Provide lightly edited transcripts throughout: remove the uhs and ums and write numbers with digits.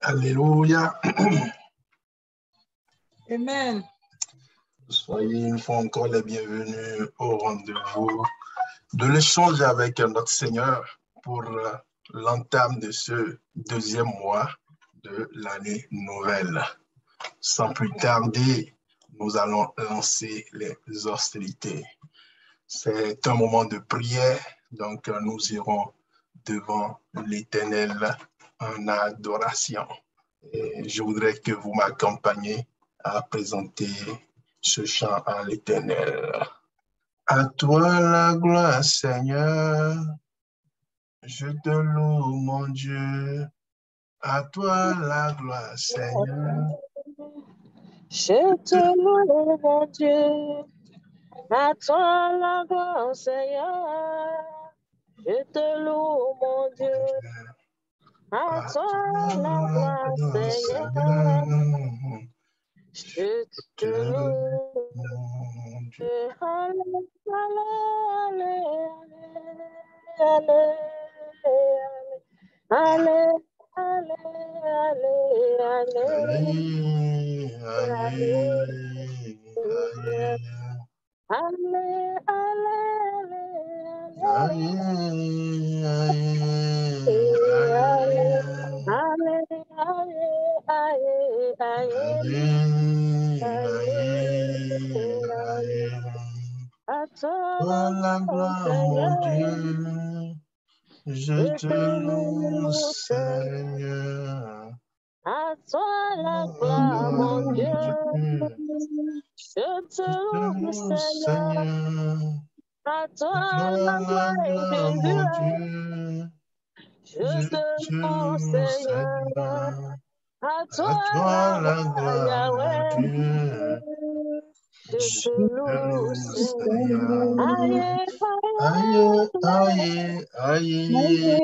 Alléluia. Amen. Soyez une fois encore les bienvenus au rendez-vous de l'échange avec notre Seigneur pour l'entame de ce deuxième mois de l'année nouvelle. Sans plus tarder, nous allons lancer les hostilités. C'est un moment de prière, donc nous irons devant l'Éternel en adoration. Et je voudrais que vous m'accompagniez à présenter ce chant à l'Éternel. À toi la gloire, Seigneur, je te loue, mon Dieu. À toi la gloire, Seigneur. Je te loue, mon Dieu. À toi la gloire, Seigneur. Je te loue, mon Dieu. À toi la gloire, Seigneur. Je te loue, mon Dieu. Allez, allez, allez, allez, à toi la gloire, mon Dieu. Je te loue, Seigneur. À toi la gloire, mon Dieu. Je te loue, Seigneur. À toi la gloire, mon Dieu. Je te loue, Seigneur. À toi la gloire, Yahweh. Je te loue, Seigneur. Aïe, aïe, aïe, aïe.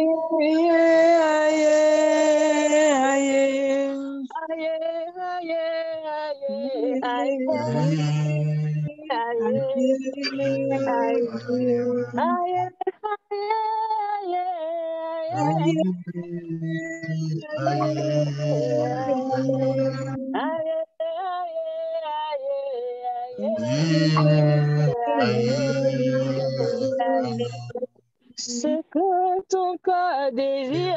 Ce que ton corps désire,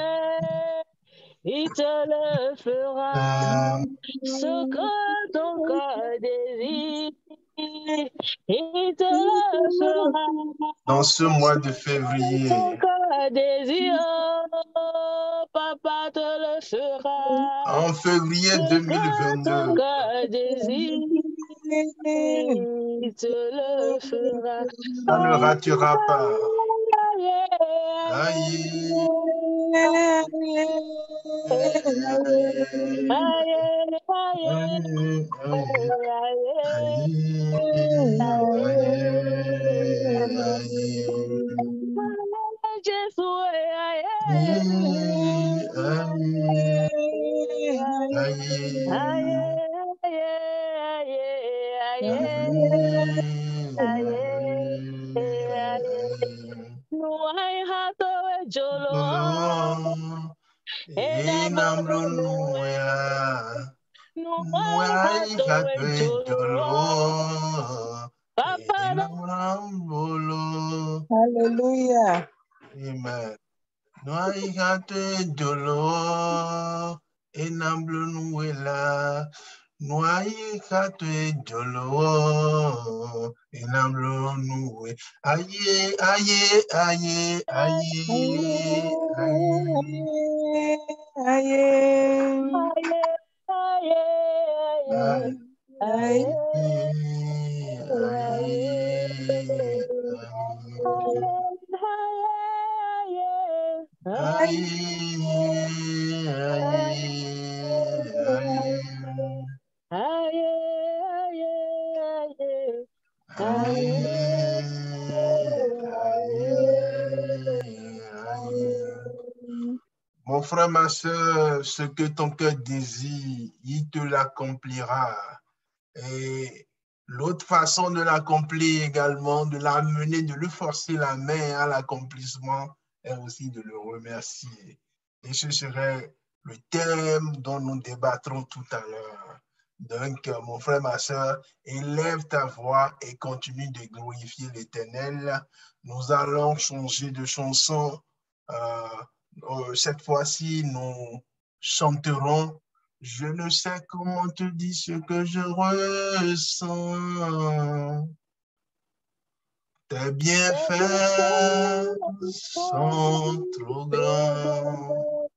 il te le fera. Ce que ton corps désire, il te le fera. Dans ce mois de février, ton corps désire, papa te le fera. En février Ce 2022, que ton corps désire, il te le fera. ça ne ratera pas. Aïe. Hallelujah. Amen. Noaigate dolo, enamblo nuela. Noaigate dolo, enamblo nue. Aye, aye, aye, aye, aye. Mon frère, ma soeur, ce que ton cœur désire, il te l'accomplira. Et l'autre façon de l'accomplir également, de l'amener, de lui forcer la main à l'accomplissement, est aussi de le remercier. Et ce serait le thème dont nous débattrons tout à l'heure. Donc, mon frère, ma soeur, élève ta voix et continue de glorifier l'Éternel. Nous allons changer de chanson. Cette fois-ci, nous chanterons « Je ne sais comment te dire ce que je ressens ». Tes bienfaits sont trop grands.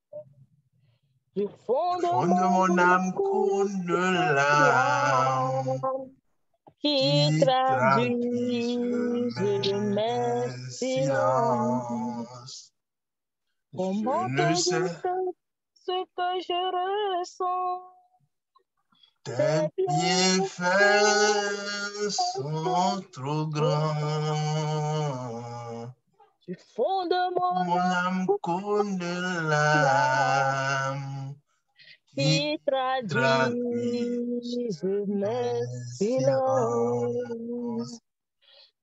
Du fond De mon âme coule de larmes qui traduisent traduisent mes mes silences. silences. Comment Je te ne sais, dire ce que je ressens? tes bienfaits sont trop grands. Du fond de Mon âme coule de larmes qui traduisent traduisent mes mes silences. silences.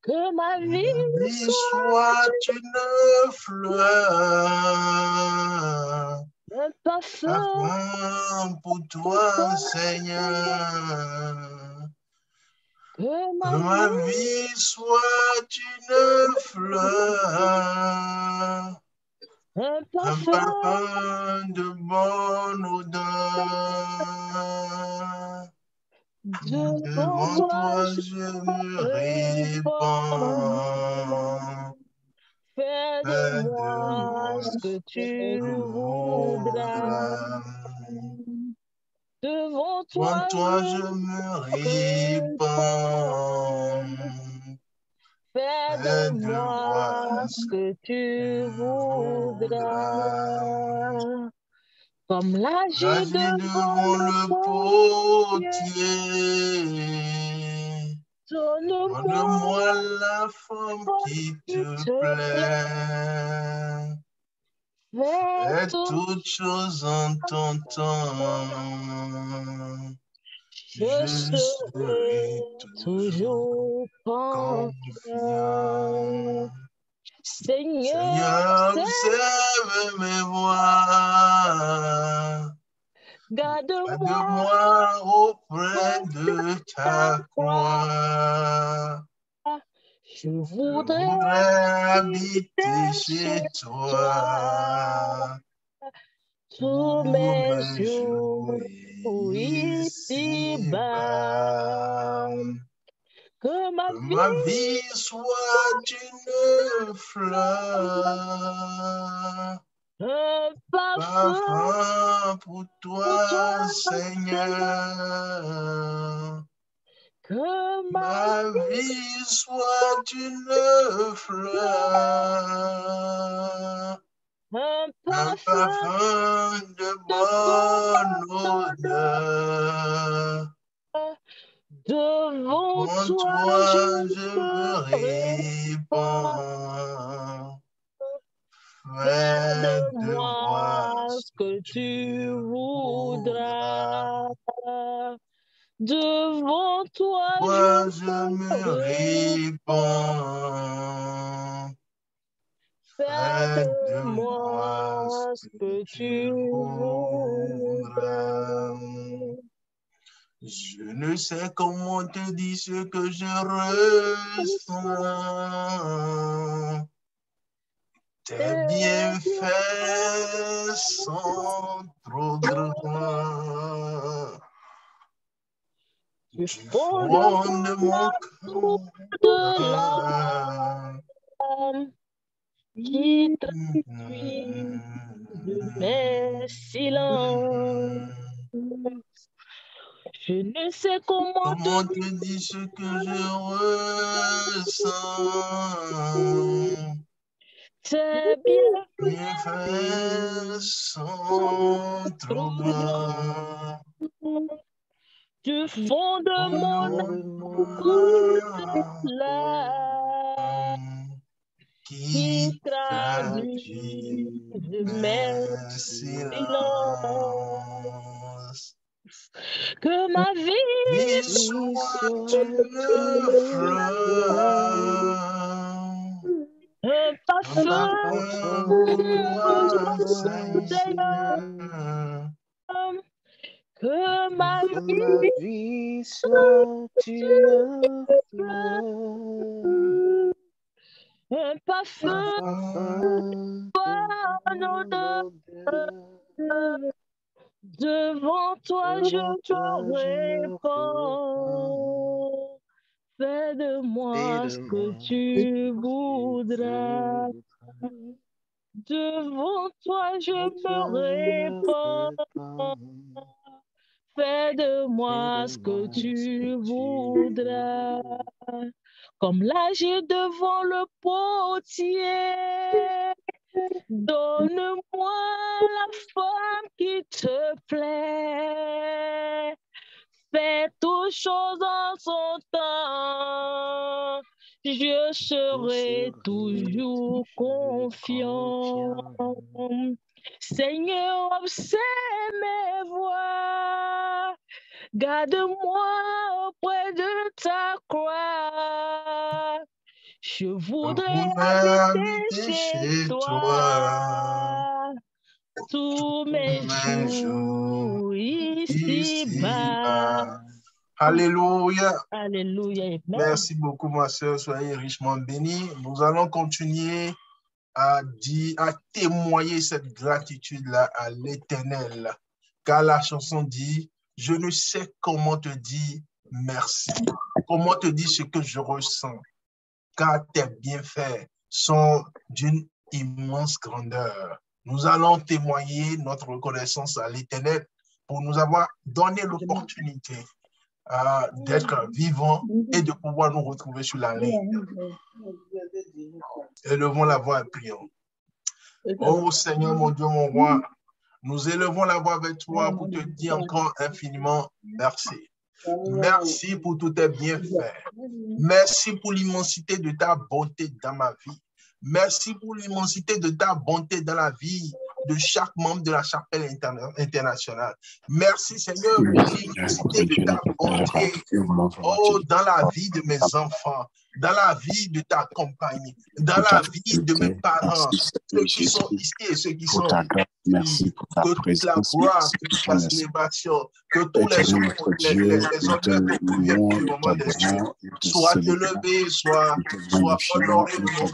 Que ma vie soit une fleur, un parfum afin pour toi, Seigneur. que Que ma vie soit une fleur, un un parfum parfum de bonne odeur. devant Devant toi, toi, je je me réponds. répands. Fais de Fais de moi moi ce que ce tu que voudras. voudras. Devant Devant toi, toi, je me répands. fais de Fais de moi moi ce ce que que tu tu voudras. voudras. Comme l'âge Agis devant devant le le potier, potier. donne-moi Donne-moi la forme la qui qui te te plaît. plaît. Fais Fais tout toutes choses en ton temps. je Je serai serai toujours toujours confiant. confiant. Seigneur, Seigneur, observe mes voies. garde-moi Garde-moi auprès de de ta ta croix. croix. Je Je voudrais voudrais habiter habiter chez chez toi toi tous tous mes mes jours jours ici-bas. ici-bas. Que ma Que ma vie vie soit une fleur, un parfum parfum pour pour toi, toi, Seigneur. Seigneur. Que ma Ma vie soit une fleur, un un parfum parfum de de bonne bonne odeur. odeur. Devant Devant toi, toi, je je me me répands. répands. Fais Fais de de moi moi ce ce que que tu tu voudras. voudras. Devant toi, je Moi, je me me répands. répands. Fais Fais de de moi ce moi ce que que tu tu voudras. voudras. Je ne sais comment te dire ce que je ressens. Tes bienfaits sont trop grands. Du Du fond de fond de mon mon amour de cœur. l'âme qui traduit de mes silences. Je ne sais comment te Comment te dire dire ce que je ressens? c'est bien Bienfaits sont trop grands. du fond de Au mon nom de amour de moi, l'âme qui qui traduit traduit de mes mes silences. que ma vie Vie soit une fleur, un un Seigneur. Que ma vie soit une fleur, un parfum, bonne odeur. Devant toi je me répands. Fais de moi ce que tu voudras. Devant toi je me répands. Fais de moi ce que tu voudras. Comme l'âge devant le potier. Donne-moi la forme qui te plaît. Fais toutes choses en son temps. Je serai toujours confiant. Seigneur, observe mes voies. Garde-moi auprès de ta croix. Je voudrais habiter chez toi tous mes jours ici-bas. Alléluia. Alléluia. Amen. Merci beaucoup, ma soeur. Soyez richement bénis. Nous allons continuer à témoigner cette gratitude-là à l'Éternel. Car la chanson dit, je ne sais comment te dire merci. Comment te dire ce que je ressens. Car tes bienfaits sont d'une immense grandeur. Nous allons témoigner notre reconnaissance à l'Éternel pour nous avoir donné l'opportunité d'être vivants et de pouvoir nous retrouver sur la ligne. Élevons la voix et prions. Oh Seigneur, mon Dieu, mon roi, nous élevons la voix avec toi pour te dire encore infiniment merci. Merci pour tous tes bienfaits. Merci pour l'immensité de ta bonté dans ma vie. Merci pour l'immensité de ta bonté dans la vie de chaque membre de la chapelle internationale. Merci Seigneur pour l'immensité de ta bonté dans la vie de mes enfants, dans la vie de ta compagnie, dans la vie de mes parents, ceux qui sont ici et ceux qui sont ici. Que toute la gloire, que toute la célébration, que tous les honneurs te proviennent au moment des cieux, soient élevés, soient honorés au nom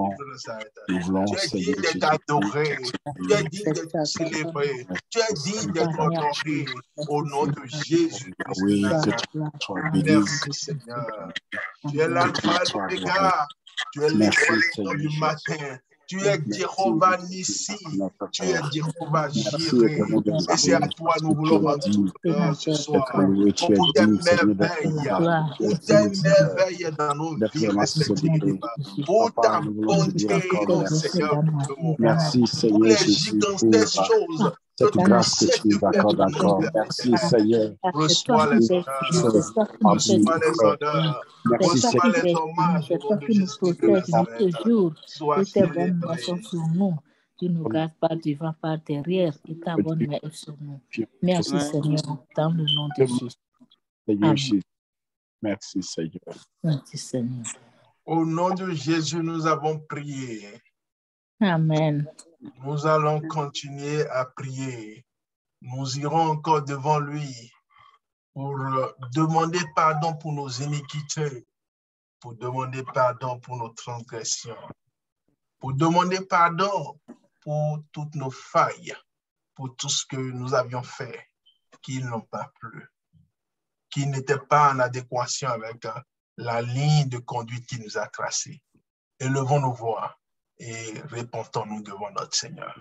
de Nazareth. Tu es digne d'être adoré, tu es digne d'être célébré, tu es digne d'être honoré au nom de Jésus. Merci Seigneur. Tu es l'alpha et l'oméga, tu es l'étoile du matin. Tu es Jéhovah Nissi, tu es Jéhovah Jireh, et c'est à toi nous voulons rendre ce soir pour toutes tes merveilles dans nos vies respectives, pour ta bonté, oh Seigneur, merci Seigneur, pour les gigantesques choses. Cette grâce que tu nous accordes encore. Merci Seigneur. Reçois les honneurs. Reçois les honneurs. Reçois les hommages au nom de Jésus de Nazareth. Sois célébré. Tu nous gardes par devant, par derrière, et ta bonne main est sur nous. Merci Seigneur, dans le nom de Jésus. Amen. Merci Seigneur. Merci Seigneur. Au nom de Jésus, nous avons prié. Amen. Nous allons continuer à prier. Nous irons encore devant lui pour demander pardon pour nos iniquités, pour demander pardon pour nos transgressions, pour demander pardon pour toutes nos failles, pour tout ce que nous avions fait, qui n'ont pas plu, qui n'étaient pas en adéquation avec la ligne de conduite qui nous a tracée. Élevons nos voix et répondons-nous devant notre Seigneur.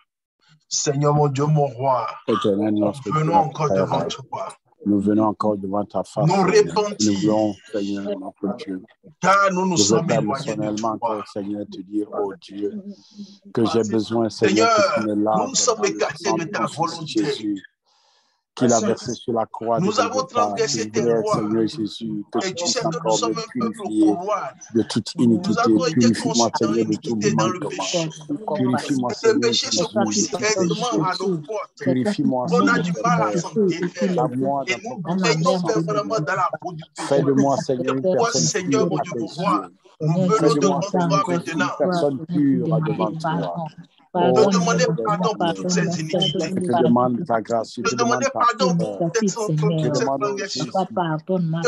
Seigneur, mon Dieu, mon roi, venons encore devant toi. Nous venons encore devant ta face. Nous repentir. Nous voulons, Seigneur, notre Dieu. Car nous sommes éloignés de toi. Encore, Seigneur, te dire, oh Dieu, que j'ai besoin, Seigneur, que tu me laves. Nous sommes écartés de ta volonté. Jésus. qu'il a versé sur la croix. Nous avons transgressé tes lois. Seigneur Jésus, que et tu tu puisses sais que nous encore sommes me un peuple purifier pauvroide. de toute Nous iniquité. avons été Purifie-moi, conçus dans Seigneur, de tout l'iniquité, dans le manquement. péché. Purifie-moi, Le Seigneur péché se Jésus. couche aisément à nos portes. Purifie-moi, On a Seigneur du mal à Père. s'en défaire. Lave-moi Et dans ton nous sang, baignons Seigneur. permanemment dans la boue du péché. Fais de moi, C'est Seigneur, une pourquoi, personne Seigneur, pure mon à Dieu, tes mon roi, yeux. nous Fais venons de moi, devant Seigneur toi Jésus, une maintenant. personne pure devant toi. Te Oh, demander Seigneur, pardon pour toutes ces je iniquités. te demande ta grâce, je Te te demander demande ta pardon pour faveur. toutes Je ces demande au transgressions. Jésus Te que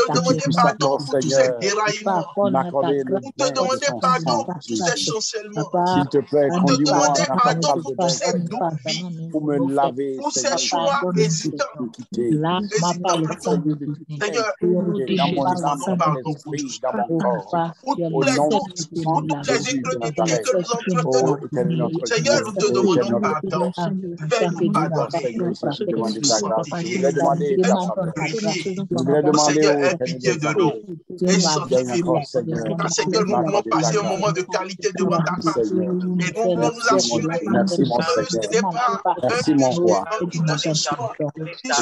tu demander puisses pardon encore, pour tous ces Seigneur, déraillements. m'accorder le Pour te bain de demander ton pardon sang, pour tous ces Jésus. chancellements. S'il te plaît, Pour te conduis-moi demander dans ta pardon salle pour de tous bain, ces Seigneur, doubles vies. pour me laver, Pour ces Seigneur, choix de toute hésitants. iniquité. Hésitants plutôt. De toute Seigneur, impurité dans nous mon te âme, demandons dans mon pardon pour tout esprit, dans cela. mon corps. Pour tous les doutes, pour toutes les Jésus de incrédulités Nazareth. que nous Oh, entretenons. éternel notre Seigneur, Dieu, nous te oh, éternel demandons notre pardon. Père. Fais nous Oh, pardonner. Seigneur, je te demande Fais-nous ta grâce. Je sanctifier. voudrais demander ta Fais-nous faveur. purifier. Je voudrais Oh demander Seigneur, au aie éternel pitié des de nous armées et qui gagne encore, sanctifie-nous. Seigneur, Car Seigneur, nous voulons m'accorder ta passer un grâce. moment de qualité devant ta Merci, face. Seigneur. Et nous voulons nous Merci, mon assurer Dieu. Merci, mon que ce Seigneur. n'est pas Merci, mon roi. un culte ce soir qui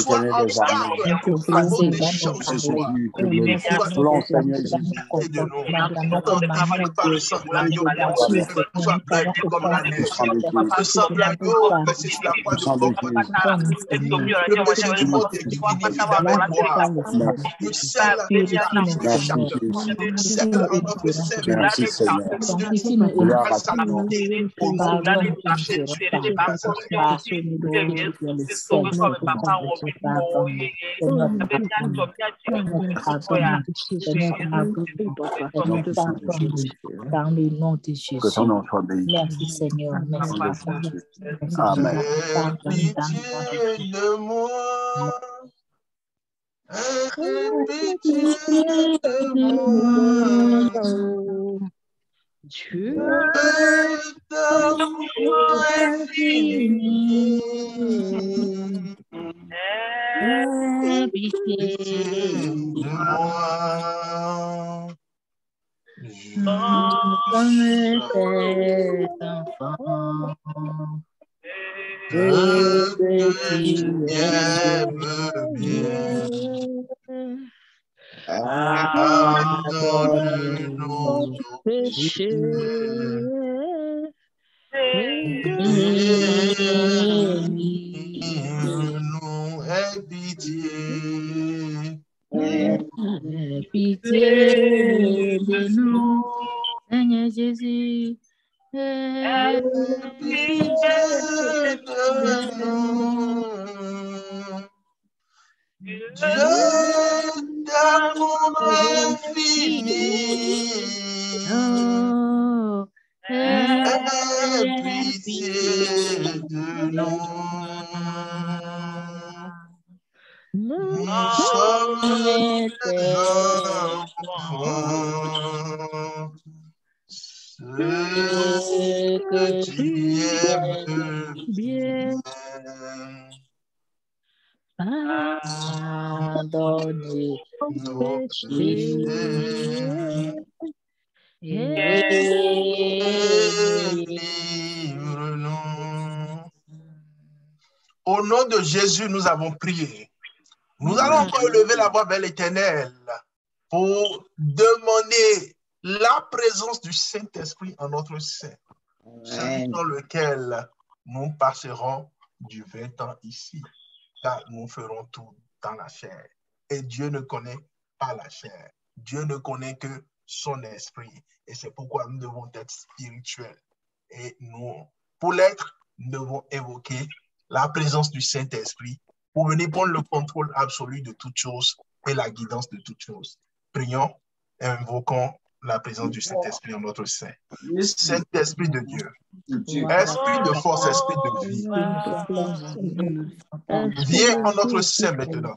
soit Éternel des armées. obstacle à ton échange ce Jésus, soir. te glorifie. Sois Voulons, Seigneur Jésus. pitié de nous. Sanctifie par le sang de l'agneau, que nous sois blancs comme la Le neige. sang de Jésus. Le sang de l'agneau versé sur la croix Le de sang de Golgotha. Jésus. Le péché du monde est fini avec toi. Merci. Tu scelles la vie de Merci, chacun. Jésus. Scelle en notre sein Merci, Seigneur. de Gloire à sa ton nom. bonté au nom de Jésus de Nazareth. Dans le nom de Jésus. Que ton nom soit béni. Merci Seigneur. Merci Papa. Merci Amen. Aie pitié de moi. Aie pitié de moi. Dieu D'amour infini. Aie Pitié pitié de moi. comme tes enfants. Que tu aimes bien. Pardonne-nous nos péchés. Nous aie pitié. Pitié de nous, Seigneur Jésus. Pitié de nous. Dieu d'amour infini. Oh, Aie pitié de nous. Nous sommes des enfants. Ce que tu aimes bien. pardonnez Nos péchés. Délivre-nous. Au nom de Jésus, nous avons prié. Nous allons encore élever la voix vers l'Éternel pour demander la présence du Saint-Esprit en notre sein, celui dans lequel nous passerons du 20 ans ici, car nous ferons tout dans la chair. Et Dieu ne connaît pas la chair. Dieu ne connaît que son esprit. Et c'est pourquoi nous devons être spirituels. Et nous, pour l'être, nous devons évoquer la présence du Saint-Esprit pour venir prendre le contrôle absolu de toutes choses et la guidance de toutes choses. Prions et invoquons la présence du Saint-Esprit en notre sein. Saint-Esprit de Dieu, esprit de force, esprit de vie, viens en notre sein maintenant.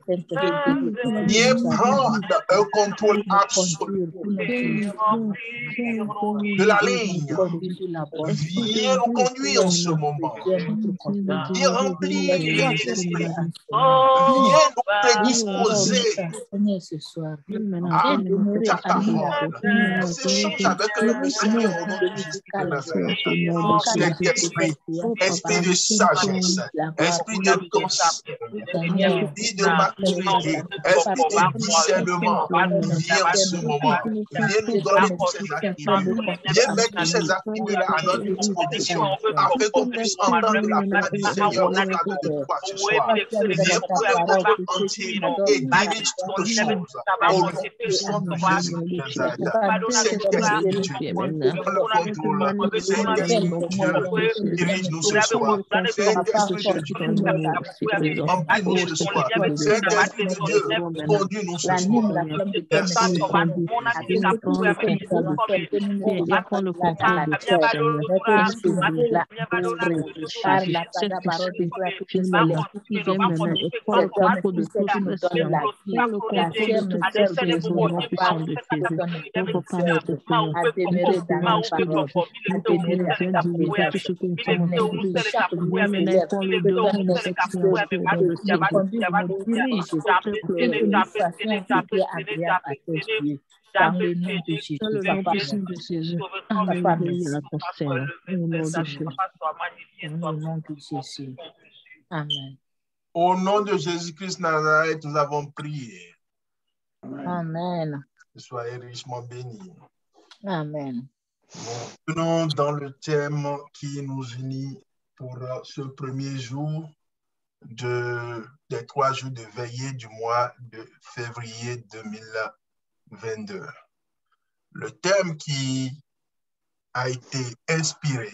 Viens prendre un contrôle absolu de la ligne. Viens nous conduire en ce moment. Viens remplir notre esprit. Viens nous prédisposer à ta parole. ces échanges avec le Seigneur au nom de Jésus de Nazareth. Saint-Esprit, esprit de sagesse, esprit de conscience, esprit de maturité, esprit de discernement, viens en ce moment. Viens nous donner tous ces attributs. Viens mettre tous ces attributs-là à notre disposition afin qu'on puisse entendre la voix du Seigneur au-delà de toi ce soir. Viens pour le monde entier et dirige toutes choses au nom puissant de Jésus de Nazareth. Saint-Esprit, Dieu, prends le contrôle. Saint-Esprit, Dieu, dirige-nous ce soir. Saint-Esprit de Dieu, remplis-nous ce soir. Saint-Esprit de Dieu, conduis-nous ce soir. Merci. Dans le nom de Jésus. Dans le nom puissant de Jésus. Alléluia. Dans le nom de Jésus. Amen. Au nom de Jésus-Christ Nazareth, nous avons prié. Amen. Soyez richement bénis. Amen. Nous venons dans le thème qui nous unit pour ce premier jour des 3 jours de veillée du mois de février 2022. Le thème qui a été inspiré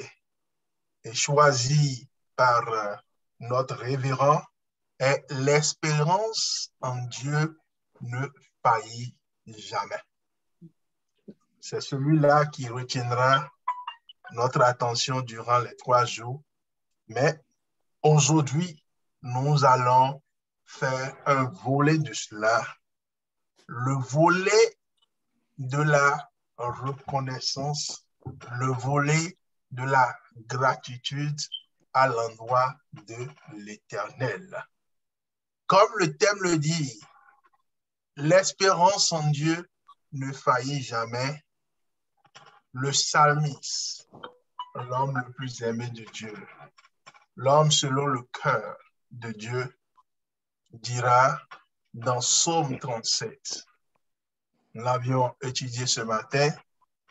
et choisi par notre révérend est « L'espérance en Dieu ne faillit jamais ». C'est celui-là qui retiendra notre attention durant les 3 jours. Mais aujourd'hui, nous allons faire un volet de cela, le volet de la reconnaissance, le volet de la gratitude à l'endroit de l'Éternel. Comme le thème le dit, l'espérance en Dieu ne faillit jamais. Le psalmiste, l'homme le plus aimé de Dieu, l'homme selon le cœur de Dieu, dira dans Psaume 37, nous l'avions étudié ce matin,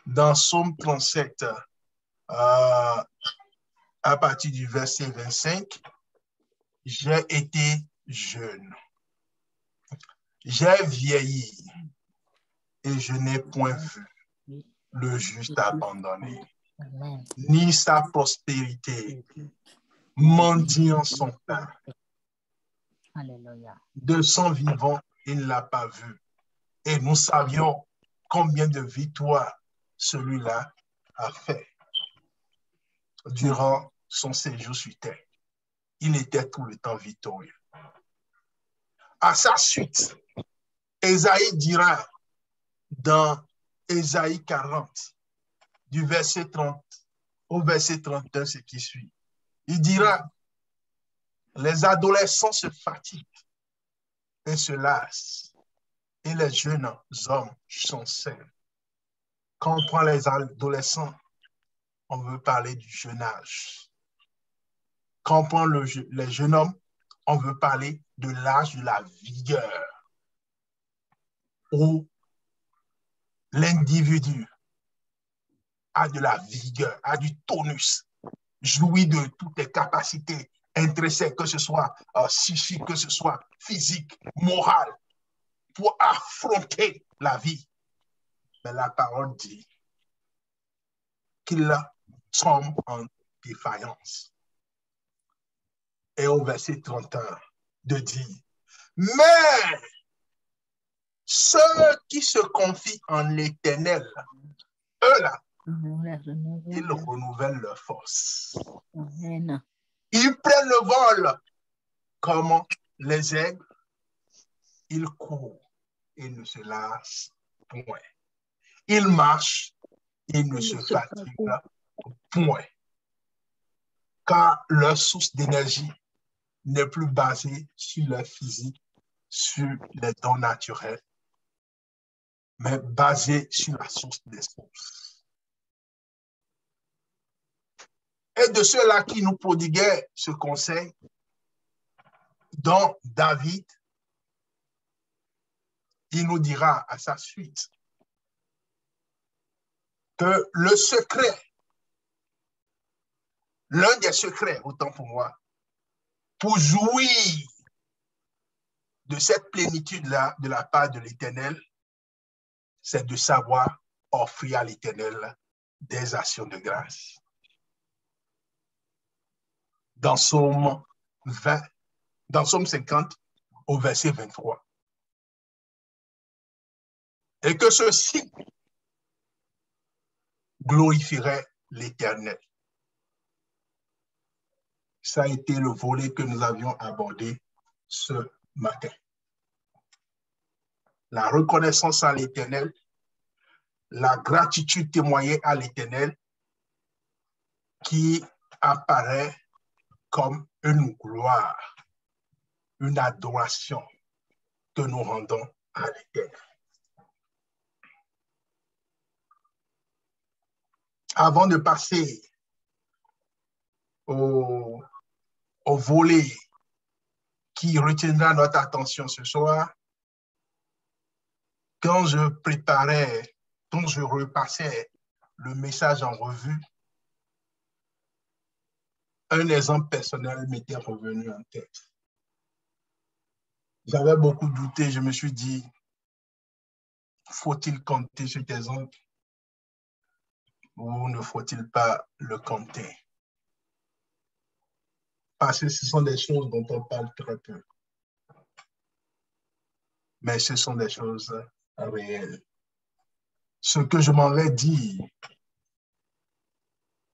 dans Psaume 37, à partir du verset 25, « J'ai été jeune, j'ai vieilli et je n'ai point vu le juste abandonné, ni sa prospérité, mendiant son pain. Alléluia. De son vivant, il ne l'a pas vu. Et nous savions combien de victoires celui-là a fait durant son séjour sur terre. Il était tout le temps victorieux. À sa suite, Ésaïe dira dans Ésaïe 40, du verset 30 au verset 31, ce qui suit. Il dira, les adolescents se fatiguent et se lassent, et les jeunes hommes chancellent. Quand on prend les adolescents, on veut parler du jeune âge. Quand on prend les jeunes hommes, on veut parler de l'âge de la vigueur, où l'individu a de la vigueur, a du tonus, jouit de toutes les capacités intrinsèques, que ce soit psychique, que ce soit physique, morale, pour affronter la vie. Mais la parole dit qu'il tombe en défaillance. Et au verset 31, de dire, mais ceux qui se confient en l'Éternel, eux-là, ils renouvellent leur force. Amen. Ils prennent le vol comme les aigles. Ils courent et ne se lassent point. Ils marchent et ne se fatiguent point. Car leur source d'énergie n'est plus basée sur leur physique, sur les dons naturels, mais basé sur la source des sources. Et de ceux-là qui nous prodiguaient ce conseil, dont David, il nous dira à sa suite que le secret, l'un des secrets, autant pour moi, pour jouir de cette plénitude-là de la part de l'Éternel, c'est de savoir offrir à l'Éternel des actions de grâce. Dans Psaume 20, dans Psaume 50, au verset 23. Et que ceci glorifierait l'Éternel. Ça a été le volet que nous avions abordé ce matin. La reconnaissance à l'Éternel, la gratitude témoignée à l'Éternel qui apparaît comme une gloire, une adoration que nous rendons à l'Éternel. Avant de passer au volet qui retiendra notre attention ce soir, quand je préparais, quand je repassais le message en revue, un exemple personnel m'était revenu en tête. J'avais beaucoup douté, je me suis dit, faut-il compter cet exemple ou ne faut-il pas le compter? Parce que ce sont des choses dont on parle très peu. Mais ce sont des choses réelles. Ce que je m'en vais dire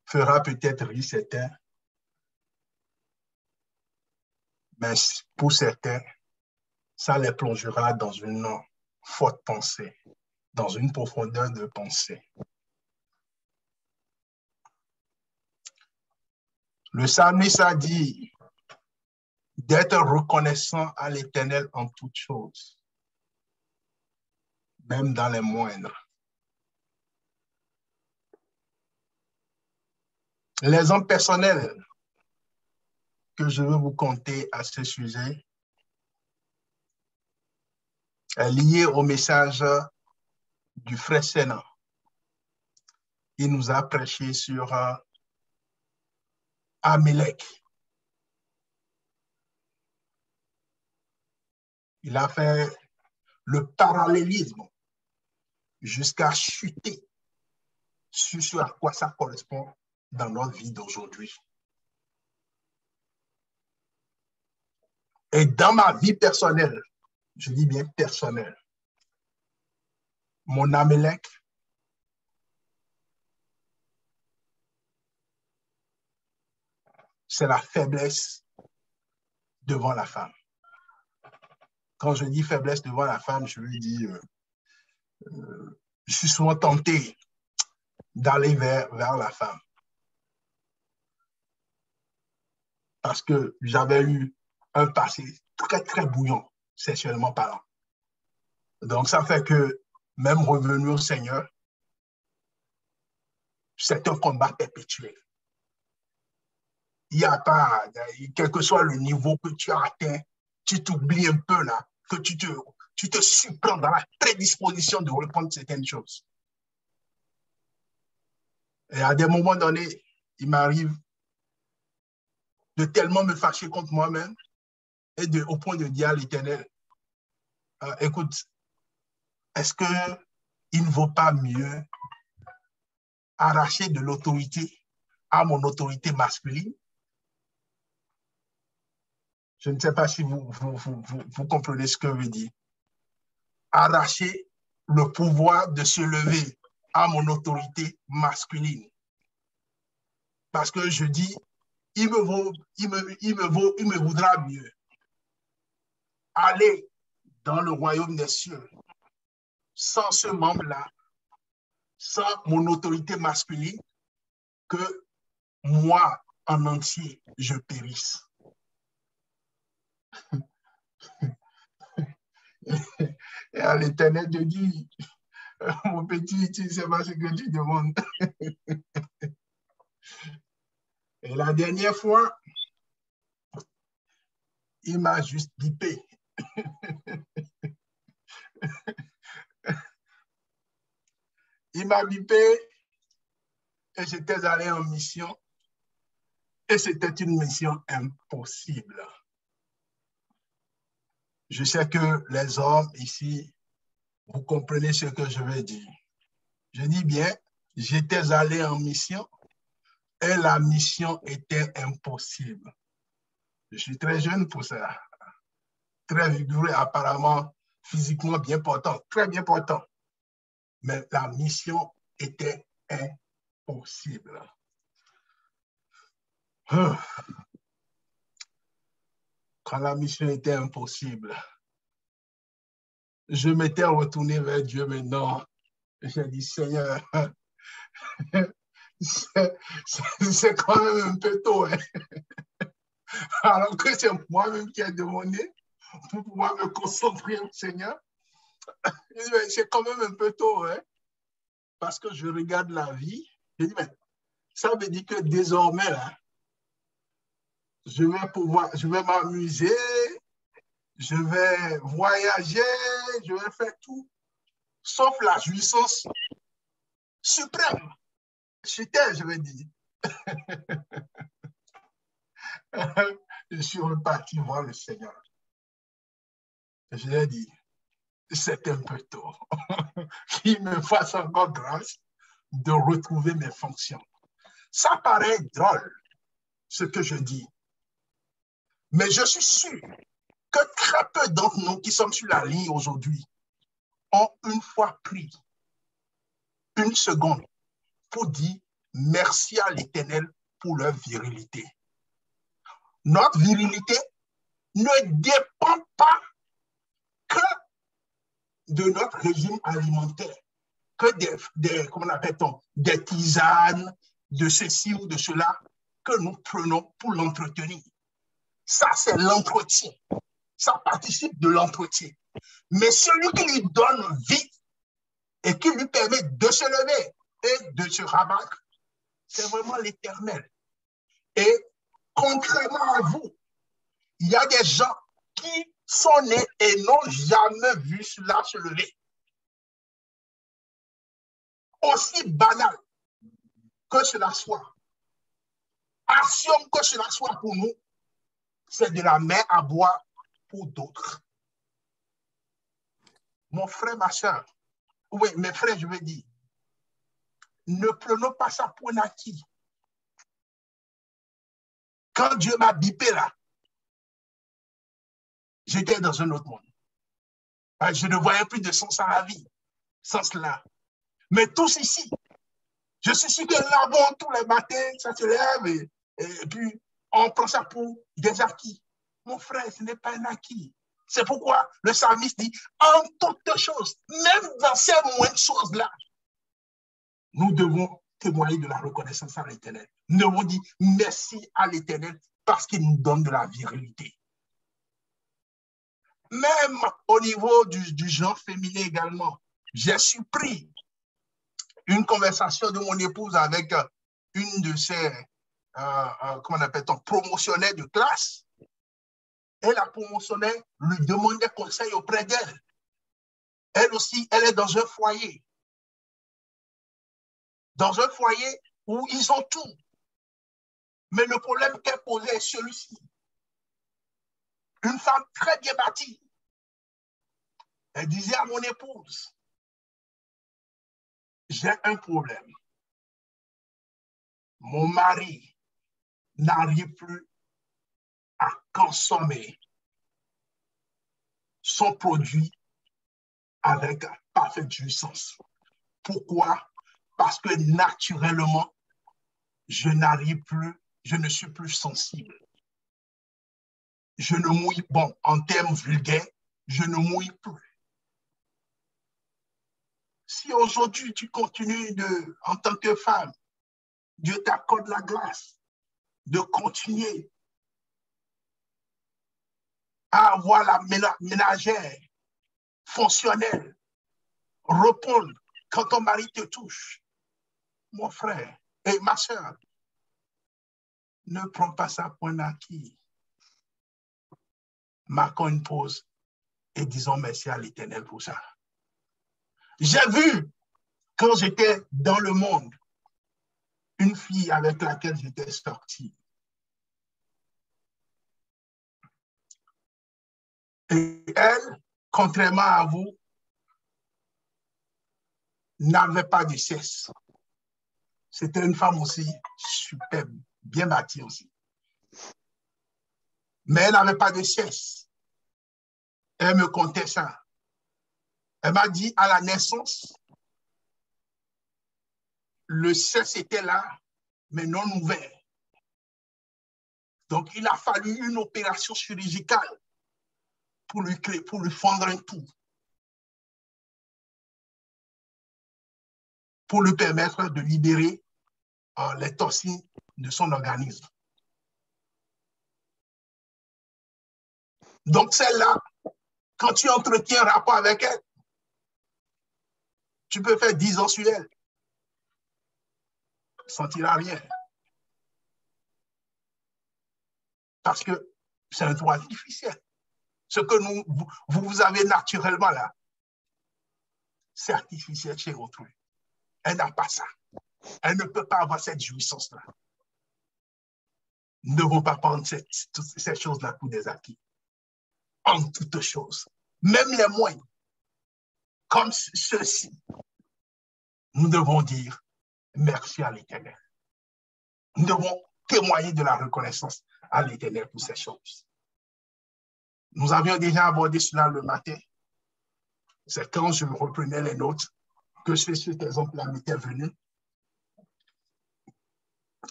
fera peut-être rire certains, mais pour certains, ça les plongera dans une forte pensée, dans une profondeur de pensée. Le psalmiste a dit d'être reconnaissant à l'Éternel en toutes choses, même dans les moindres. L'exemple personnel que je veux vous conter à ce sujet est lié au message du frère Sénat. Il nous a prêché sur Amélec. Il a fait le parallélisme jusqu'à chuter sur ce à quoi ça correspond dans notre vie d'aujourd'hui. Et dans ma vie personnelle, je dis bien personnelle, mon Amélec, c'est la faiblesse devant la femme. Quand je dis faiblesse devant la femme, je lui dis, je suis souvent tenté d'aller vers la femme. Parce que j'avais eu un passé très, très bouillant, sexuellement parlant. Donc, ça fait que même revenu au Seigneur, c'est un combat perpétuel. Il n'y a pas, quel que soit le niveau que tu as atteint, tu t'oublies un peu là, que tu te surprends dans la prédisposition de reprendre certaines choses. Et à des moments donnés, il m'arrive de tellement me fâcher contre moi-même et au point de dire à l'Éternel, écoute, est-ce qu'il ne vaut pas mieux arracher de l'autorité à mon autorité masculine? Je ne sais pas si vous comprenez ce que je veux dire. Arracher le pouvoir de se lever à mon autorité masculine. Parce que je dis, il me voudra mieux aller dans le royaume des cieux sans ce membre-là, sans mon autorité masculine, que moi en entier, je périsse. Et à l'Éternel de dire, Mon petit, tu ne sais pas ce que tu demandes. Et la dernière fois, il m'a juste bipé. Il m'a bipé et j'étais allé en mission. Et c'était une mission impossible. Je sais que les hommes ici, vous comprenez ce que je veux dire. Je dis bien, j'étais allé en mission et la mission était impossible. Je suis très jeune pour ça. Très vigoureux, apparemment, physiquement bien portant, très bien portant. Mais la mission était impossible. Quand la mission était impossible, je m'étais retourné vers Dieu maintenant. J'ai dit, Seigneur, c'est quand même un peu tôt. Hein? Alors que c'est moi-même qui ai demandé pour pouvoir me concentrer au Seigneur. C'est quand même un peu tôt. Hein? Parce que je regarde la vie. Je dis, mais ça veut dire que désormais, là, je vais m'amuser, je vais voyager, je vais faire tout, sauf la jouissance suprême. Je vais dire. Je suis reparti voir le Seigneur. Je lui ai dit, c'est un peu tôt. Qu'il me fasse encore grâce de retrouver mes fonctions. Ça paraît drôle, ce que je dis. Mais je suis sûr que très peu d'entre nous qui sommes sur la ligne aujourd'hui ont une fois pris une seconde pour dire merci à l'Éternel pour leur virilité. Notre virilité ne dépend pas que de notre régime alimentaire, que comment appelle-t-on, des tisanes, de ceci ou de cela que nous prenons pour l'entretenir. Ça, c'est l'entretien. Ça participe de l'entretien. Mais celui qui lui donne vie et qui lui permet de se lever et de se rabattre, c'est vraiment l'Éternel. Et contrairement à vous, il y a des gens qui sont nés et n'ont jamais vu cela se lever. Aussi banal que cela soit, axiome que cela soit pour nous, c'est de la mer à boire pour d'autres. Mon frère, ma soeur, oui, mes frères, je veux dire, ne prenons pas ça pour un acquis. Quand Dieu m'a bipé là, j'étais dans un autre monde. Je ne voyais plus de sens à la vie, sans cela. Mais tous ici, je suis sûr que là-bas, tous les matins, ça se lève et puis on prend ça pour des acquis. Mon frère, ce n'est pas un acquis. C'est pourquoi le psalmiste dit, en toutes choses, même dans ces moindres choses-là, nous devons témoigner de la reconnaissance à l'Éternel. Nous devons dire merci à l'Éternel parce qu'il nous donne de la virilité. Même au niveau du genre féminin également, j'ai surpris une conversation de mon épouse avec une de ses, comment appelle-t-on, promotionnaires de classe. Et la promotionnaire lui demandait conseil auprès d'elle. Elle aussi, elle est dans un foyer. Dans un foyer où ils ont tout. Mais le problème qu'elle posait est celui-ci. Une femme très bien bâtie. Elle disait à mon épouse, j'ai un problème. Mon mari n'arrive plus à consommer son produit avec parfaite jouissance. Pourquoi? Parce que naturellement, je n'arrive plus, je ne suis plus sensible. Je ne mouille, bon, en termes vulgaires, je ne mouille plus. Si aujourd'hui tu continues en tant que femme, Dieu t'accorde la grâce de continuer à avoir la ménagère fonctionnelle, répondre Quand ton mari te touche, mon frère et ma soeur, ne prends pas ça pour un acquis. Marquons une pause et disons merci à l'Éternel pour ça. J'ai vu, quand j'étais dans le monde, une fille avec laquelle j'étais sorti. Et elle, contrairement à vous, n'avait pas de cesse. C'était une femme aussi superbe, bien bâtie aussi. Mais elle n'avait pas de cesse. Elle me contait ça. Elle m'a dit, à la naissance, le cesse était là, mais non ouvert. Donc, il a fallu une opération chirurgicale pour lui fendre un trou, pour lui permettre de libérer les toxines de son organisme. Donc, celle-là, quand tu entretiens un rapport avec elle, tu peux faire 10 ans sur elle. Tu ne sentiras rien. Parce que c'est un droit artificiel. Ce que vous avez naturellement là, c'est artificiel chez autrui. Elle n'a pas ça. Elle ne peut pas avoir cette jouissance-là. Nous ne devons pas prendre ces choses-là pour des acquis. En toutes choses, même les moyens, comme ceux-ci, nous devons dire merci à l'Éternel. Nous devons témoigner de la reconnaissance à l'Éternel pour ces choses. Nous avions déjà abordé cela le matin. C'est quand je reprenais les notes que cet exemple-là m'était venu.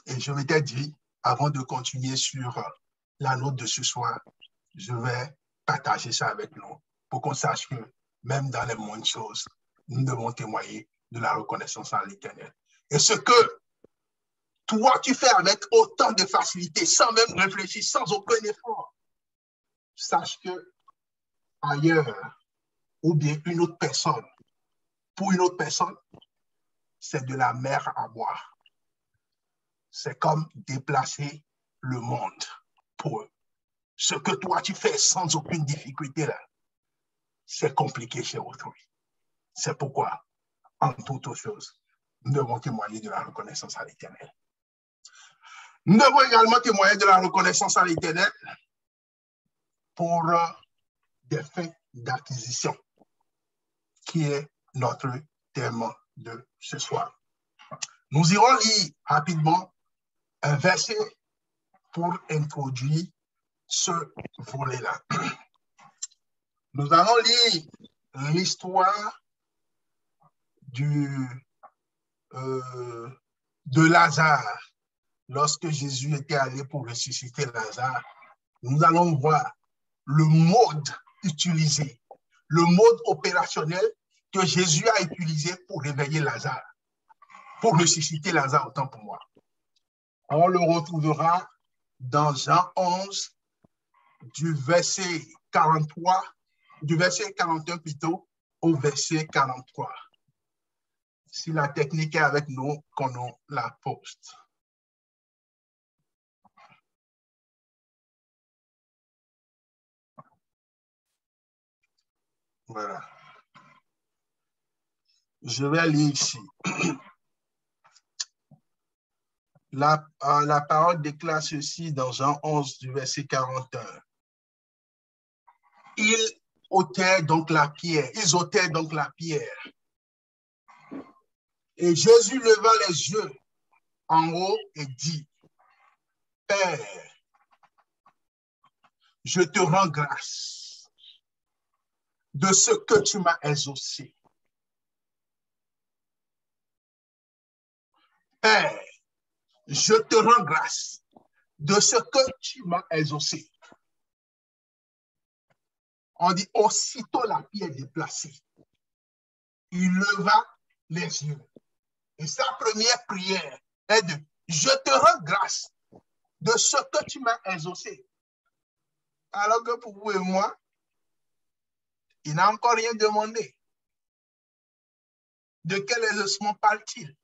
Et je m'étais dit, avant de continuer sur la note de ce soir, je vais partager ça avec nous pour qu'on sache que même dans les moindres choses, nous devons témoigner de la reconnaissance à l'Éternel. Et ce que toi, tu fais avec autant de facilité, sans même réfléchir, sans aucun effort, sache que ailleurs, ou bien une autre personne, pour une autre personne, c'est de la mer à boire. C'est comme déplacer le monde pour eux. Ce que toi, tu fais sans aucune difficulté, là, c'est compliqué chez autrui. C'est pourquoi, en toute chose, nous devons témoigner de la reconnaissance à l'Éternel. Nous devons également témoigner de la reconnaissance à l'Éternel pour des fins d'acquisition, qui est notre thème de ce soir. Nous irons lire rapidement un verset pour introduire ce volet-là. Nous allons lire l'histoire de Lazare. Lorsque Jésus était allé pour ressusciter Lazare, nous allons voir le mode utilisé, le mode opérationnel que Jésus a utilisé pour réveiller Lazare, pour ressusciter Lazare, autant pour moi. On le retrouvera dans Jean 11, du verset 43, du verset 41 plutôt, au verset 43. Si la technique est avec nous, qu'on la poste. Voilà. Je vais lire ici. La parole déclare ceci dans Jean 11, du verset 41. Ils ôtaient donc la pierre. Et Jésus leva les yeux en haut et dit, Père, je te rends grâce de ce que tu m'as exaucé. Père, je te rends grâce de ce que tu m'as exaucé. On dit, aussitôt la pierre déplacée, il leva les yeux. Et sa première prière est de, je te rends grâce de ce que tu m'as exaucé. Alors que pour vous et moi, il n'a encore rien demandé. De quel exaucement parle-t-il?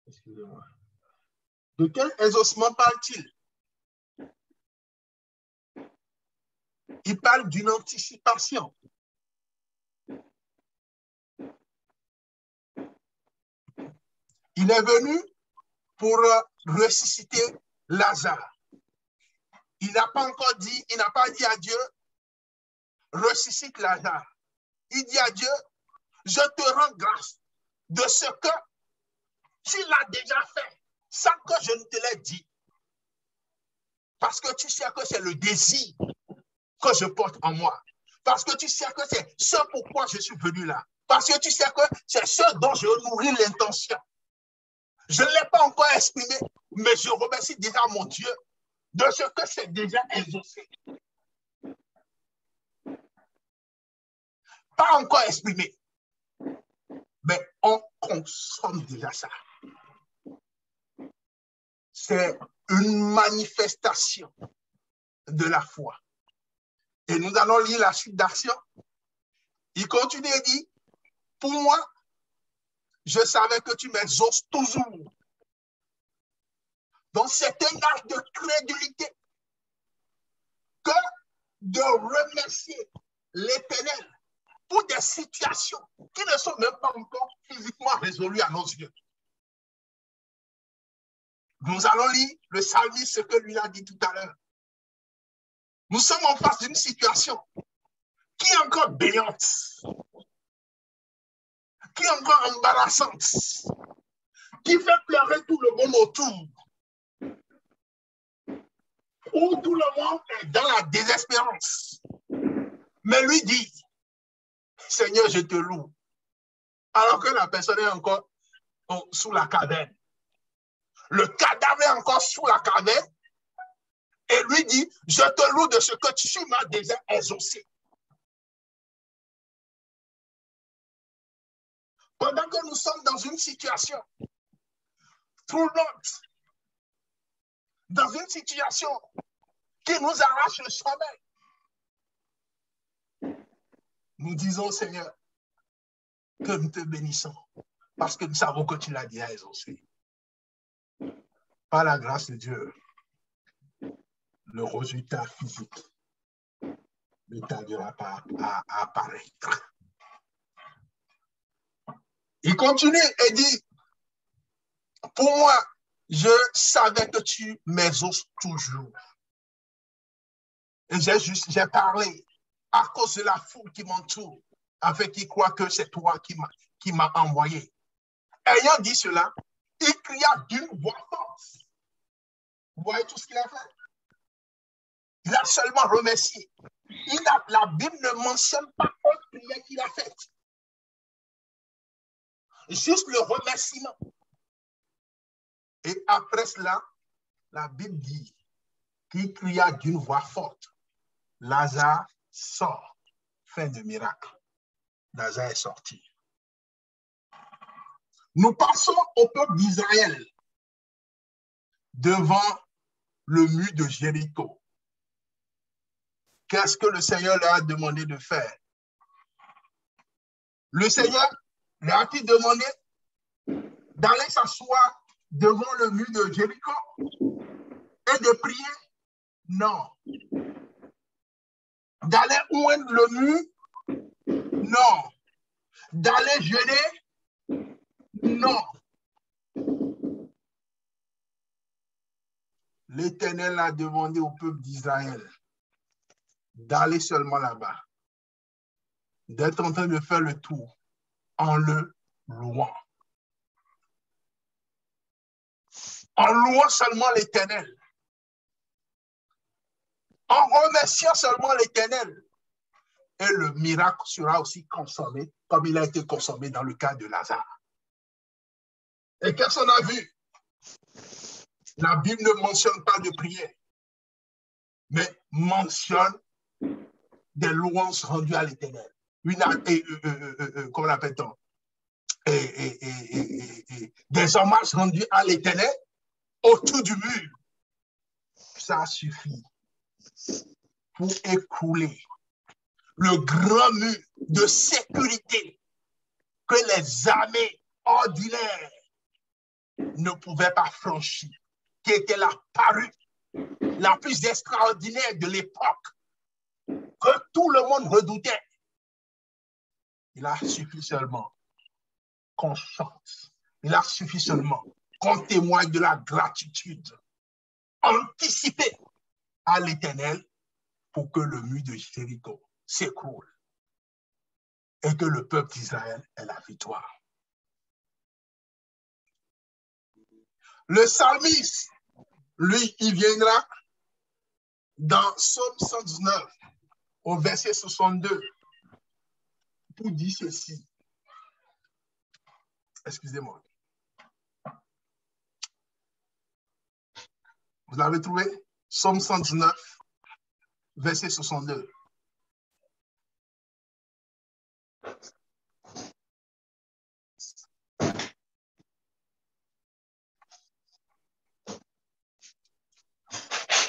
Excusez-moi. De quel exaucement parle-t-il? Il parle d'une anticipation. Il est venu pour ressusciter Lazare. Il n'a pas encore dit, il n'a pas dit à Dieu, ressuscite Lazare. Il dit à Dieu, je te rends grâce de ce que tu l'as déjà fait, sans que je ne te l'ai dit. Parce que tu sais que c'est le désir que je porte en moi. Parce que tu sais que c'est ce pourquoi je suis venu là. Parce que tu sais que c'est ce dont je nourris l'intention. Je ne l'ai pas encore exprimé, mais je remercie déjà mon Dieu de ce que c'est déjà exaucé. Pas encore exprimé, mais on consomme déjà ça. C'est une manifestation de la foi. Et nous allons lire la suite d'action. Il continue et dit, pour moi, je savais que tu m'exauces toujours. Donc, c'est un acte de crédulité que de remercier l'Éternel pour des situations qui ne sont même pas encore physiquement résolues à nos yeux. Nous allons lire le psalmiste, ce que lui a dit tout à l'heure. Nous sommes en face d'une situation qui est encore béante, qui est encore embarrassante, qui fait pleurer tout le monde autour, où tout le monde est dans la désespérance. Mais lui dit, Seigneur, je te loue. Alors que la personne est encore sous la caverne. Le cadavre est encore sous la caverne. Et lui dit, je te loue de ce que tu m'as déjà exaucé. Pendant que nous sommes dans une situation troublante, dans une situation qui nous arrache le sommeil, nous disons, Seigneur, que nous te bénissons, parce que nous savons que tu l'as déjà exaucé. Par la grâce de Dieu, le résultat physique ne tardera pas à apparaître. Il continue et dit, pour moi, je savais que tu m'exauces toujours. Et j'ai parlé à cause de la foule qui m'entoure, afin qu'ils croient que c'est toi qui m'as envoyé. Ayant dit cela, il cria d'une voix forte. Vous voyez tout ce qu'il a fait? Il a seulement remercié. La Bible ne mentionne pas autre prière qu'il a faite. Juste le remerciement. Et après cela, la Bible dit qu'il cria d'une voix forte. Lazare sort. Fin de miracle. Lazare est sorti. Nous passons au peuple d'Israël devant le mur de Jéricho. Qu'est-ce que le Seigneur leur a demandé de faire? Le Seigneur leur a-t-il demandé d'aller s'asseoir devant le mur de Jéricho et de prier? Non. D'aller oindre le mur? Non. D'aller jeûner? Non. L'Éternel a demandé au peuple d'Israël d'aller seulement là-bas, d'être en train de faire le tour en le louant. En louant seulement l'Éternel. En remerciant seulement l'Éternel. Et le miracle sera aussi consommé comme il a été consommé dans le cas de Lazare. Et qu'est-ce qu'on a vu? La Bible ne mentionne pas de prière, mais mentionne des louanges rendues à l'Éternel. Comment l'appelle-t-on? Des hommages rendus à l'Éternel autour du mur. Ça suffit pour écrouler le grand mur de sécurité que les armées ordinaires ne pouvaient pas franchir, qui était la parure la plus extraordinaire de l'époque, que tout le monde redoutait. Il a suffi seulement qu'on chante. Il a suffi seulement qu'on témoigne de la gratitude anticipée à l'Éternel pour que le mur de Jéricho s'écroule et que le peuple d'Israël ait la victoire. Le psalmiste, lui, il viendra dans Psaume 119 au verset 62 pour dire ceci. Excusez-moi. Vous l'avez trouvé? Psaume 119, verset 62.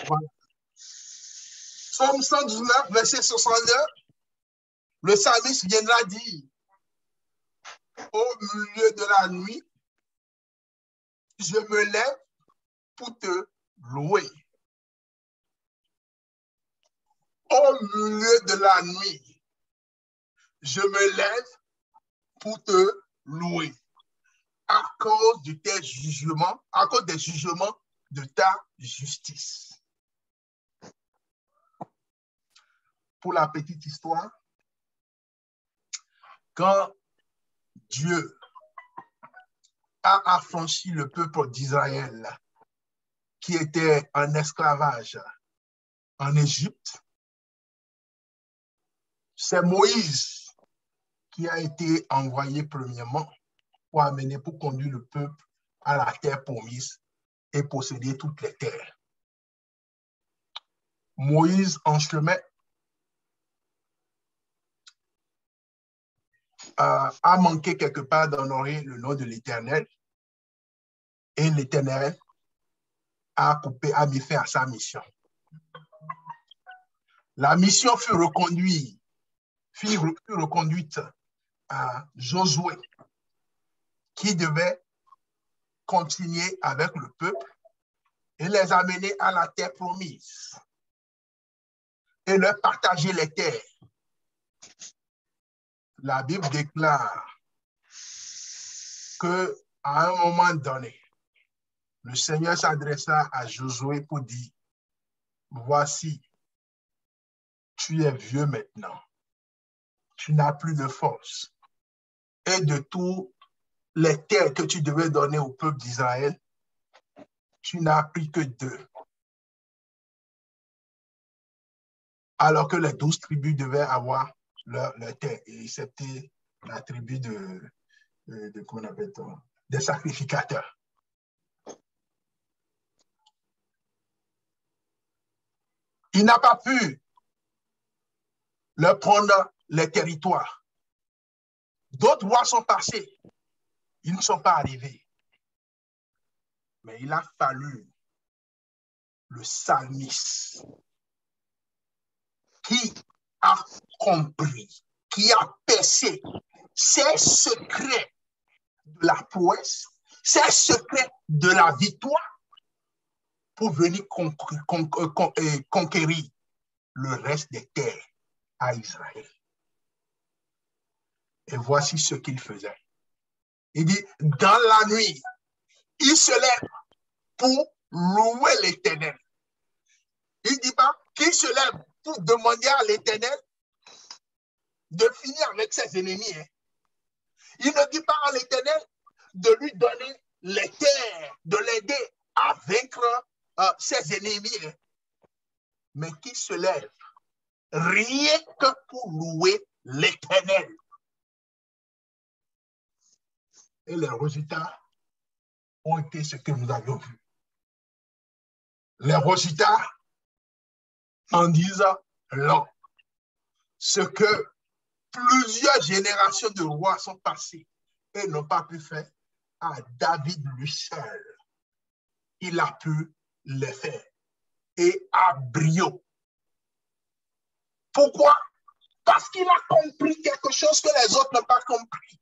Voilà. Psaume 119, verset 62. Le psalmiste viendra dire, au milieu de la nuit, je me lève pour te louer. Au milieu de la nuit, je me lève pour te louer. À cause de tes jugements, à cause des jugements de ta justice. Pour la petite histoire, quand Dieu a affranchi le peuple d'Israël qui était en esclavage en Égypte, c'est Moïse qui a été envoyé premièrement pour conduire le peuple à la terre promise et posséder toutes les terres. Moïse, en chemin, a manqué quelque part d'honorer le nom de l'Éternel et l'Éternel a mis fin à sa mission. La mission fut reconduite à Josué, qui devait continuer avec le peuple et les amener à la terre promise et leur partager les terres. La Bible déclare qu'à un moment donné, le Seigneur s'adressa à Josué pour dire, voici, tu es vieux maintenant, tu n'as plus de force. Et de tous les terres que tu devais donner au peuple d'Israël, tu n'as pris que 2. Alors que les 12 tribus devaient avoir leur terre, et c'était la tribu comment on appelle ça, des sacrificateurs. Il n'a pas pu leur prendre les territoires. D'autres rois sont passés. Ils ne sont pas arrivés. Mais il a fallu le psalmiste qui a compris, qui a percé ces secrets de la prouesse, ces secrets de la victoire pour venir conquérir le reste des terres à Israël. Et voici ce qu'il faisait. Il dit, dans la nuit, il se lève pour louer l'Éternel. Il ne dit pas qu'il se lève pour demander à l'Éternel de finir avec ses ennemis. Il ne dit pas à l'Éternel de lui donner les terres, de l'aider à vaincre ses ennemis, mais qu'il se lève rien que pour louer l'Éternel. Et les résultats ont été ce que nous avions vu. Les résultats en disent long. Ce que plusieurs générations de rois sont passés et n'ont pas pu faire, à David lui seul, il a pu les faire. Et à brio, Pourquoi? Parce qu'il a compris quelque chose que les autres n'ont pas compris.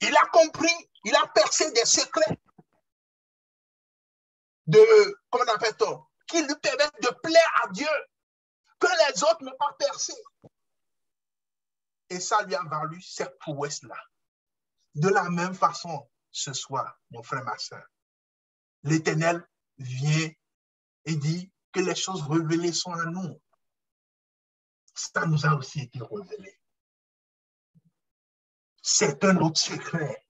Il a compris, il a percé des secrets comment appelle-t-on, qui lui permettent de plaire à Dieu, que les autres n'ont pas percé. Et ça lui a valu cette prouesse-là. De la même façon, ce soir, mon frère, ma soeur, l'Éternel vient et dit que les choses révélées sont à nous. Ça nous a aussi été révélé. C'est un autre secret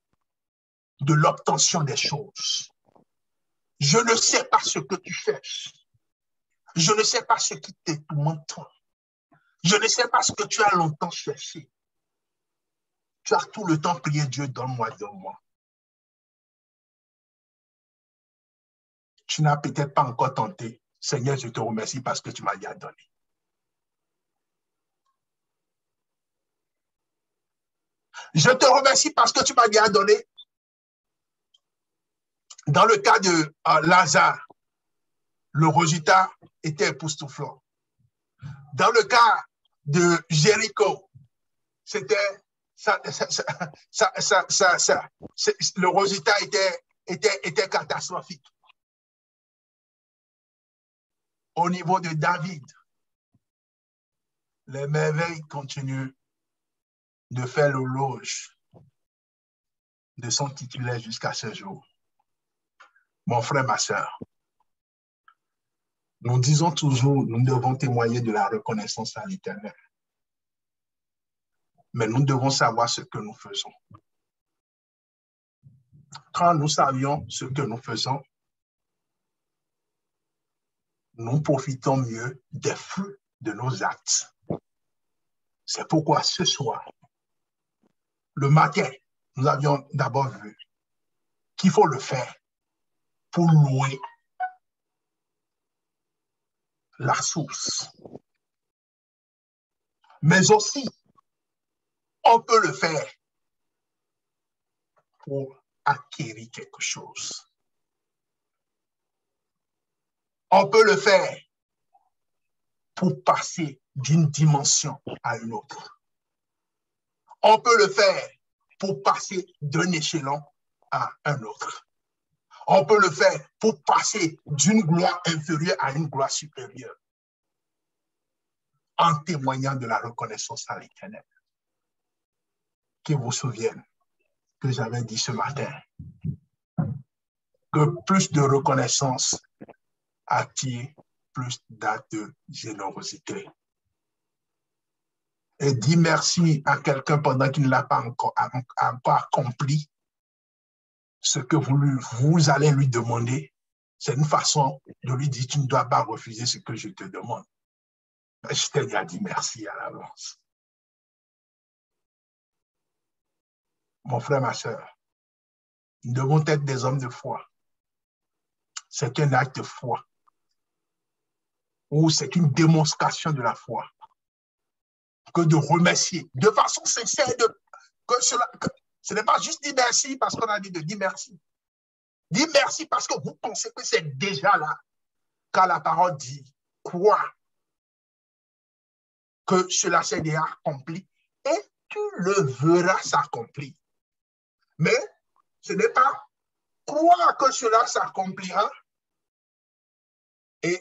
de l'obtention des choses. Je ne sais pas ce que tu fais. Je ne sais pas ce qui te tourmente. Je ne sais pas ce que tu as longtemps cherché. Tu as tout le temps prié Dieu, donne-moi, donne-moi. Tu n'as peut-être pas encore tenté. Seigneur, je te remercie parce que tu m'as déjà donné. Je te remercie parce que tu m'as déjà donné. Dans le cas de Lazare, le résultat était époustouflant. Dans le cas de Jéricho, c'était le résultat était catastrophique. Au niveau de David, les merveilles continuent de faire l'éloge de son titulaire jusqu'à ce jour. Mon frère, ma soeur, nous disons toujours, nous devons témoigner de la reconnaissance à l'Éternel. Mais nous devons savoir ce que nous faisons. Quand nous savions ce que nous faisons, nous profitons mieux des fruits de nos actes. C'est pourquoi ce soir, le matin, nous avions d'abord vu qu'il faut le faire pour louer la source. Mais aussi, on peut le faire pour acquérir quelque chose. On peut le faire pour passer d'une dimension à une autre. On peut le faire pour passer d'un échelon à un autre. On peut le faire pour passer d'une gloire inférieure à une gloire supérieure en témoignant de la reconnaissance à l'Éternel. Qu'il vous souvienne que j'avais dit ce matin que plus de reconnaissance attire plus d'actes de générosité. Et dire merci à quelqu'un pendant qu'il ne l'a pas encore accompli ce que vous allez lui demander, c'est une façon de lui dire, tu ne dois pas refuser ce que je te demande. Mais je t'ai déjà dit merci à l'avance. Mon frère, ma soeur, nous devons être des hommes de foi. C'est un acte de foi. Ou c'est une démonstration de la foi. Que de remercier de façon sincère, ce n'est pas juste dire merci parce qu'on a dit de dire merci. Dire merci parce que vous pensez que c'est déjà là, car la parole dit quoi? Que cela s'est déjà accompli et tu le verras s'accomplir. Mais ce n'est pas croire que cela s'accomplira et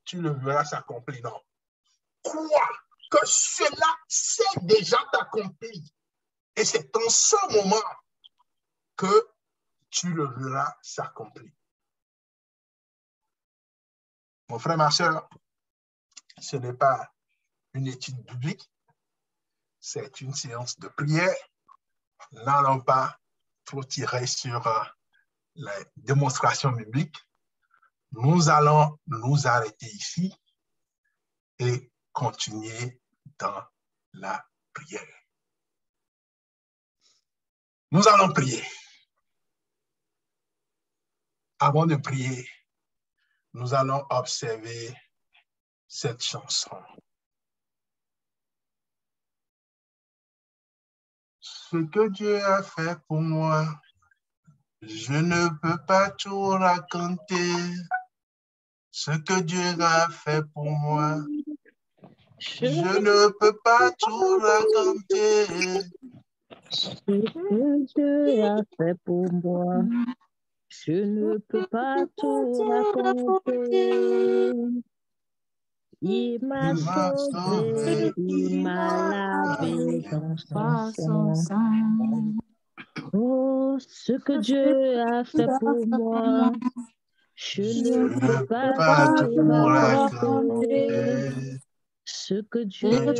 tu le verras s'accomplir. Non. Croire que cela s'est déjà accompli. Et c'est en ce moment que tu le verras s'accomplir. Mon frère, ma soeur, ce n'est pas une étude biblique, c'est une séance de prière. N'allons pas trop tirer sur la démonstration biblique. Nous allons nous arrêter ici et continuer dans la prière. Nous allons prier. Avant de prier, nous allons observer cette chanson. Ce que Dieu a fait pour moi, je ne peux pas tout raconter. Ce que Dieu a fait pour moi, Je ne peux pas tout raconter. Ce que Dieu a fait pour moi, je ne peux pas tout raconter. Il m'a sauvé, il m'a lavé dans son sang. Oh, ce que Dieu a fait pour moi, je ne peux pas tout raconter. Ce que Dieu a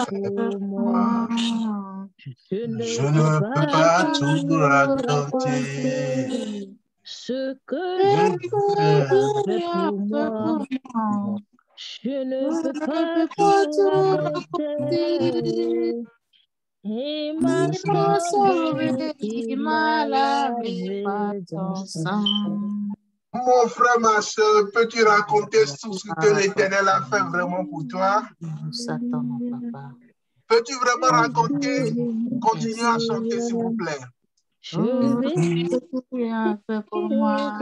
fait pour moi, je ne peux pas tout raconter. Ce que Dieu a fait pour moi, je ne peux pas tout raconter. Il m'a sauvé, il m'a lavé dans son sang. Mon frère, ma soeur, peux-tu raconter tout ce que l'Éternel a fait vraiment pour toi? Peux-tu vraiment raconter? Continuez à chanter, s'il vous plaît. Je vais pour moi.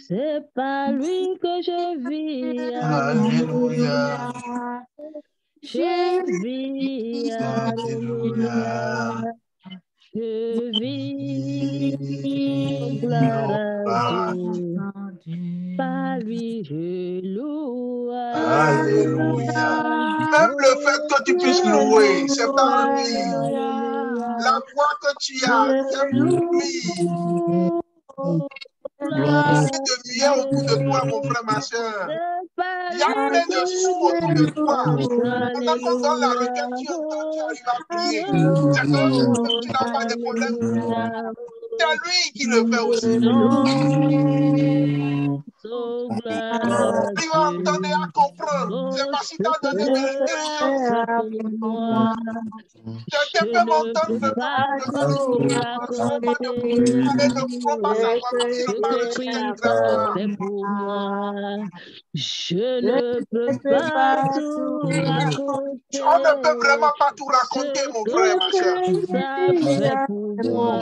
C'est pas lui que je vis. Alléluia. Je vis. Alléluia. Je vis. Gloire à Dieu. Par lui je loue. Alléluia. Même le fait que tu puisses louer, c'est par lui. La voix que tu as, c'est pour lui. Il y a de lumière autour de toi, mon frère, ma soeur. Il y a plein de sons autour de toi. Pendant qu'on donne la requête, tu entends, tu arrives à prier. C'est que tu n'as pas de problème. C'est lui qui le fait aussi. Tu vas entendre à comprendre. C'est parce qu'il t'a donné de l'intelligence. Quelqu'un peut m'entendre, peut pas je ne peux pas tout raconter. On ne peut vraiment pas tout raconter, mon frère, ma soeur. Ça fait pour moi.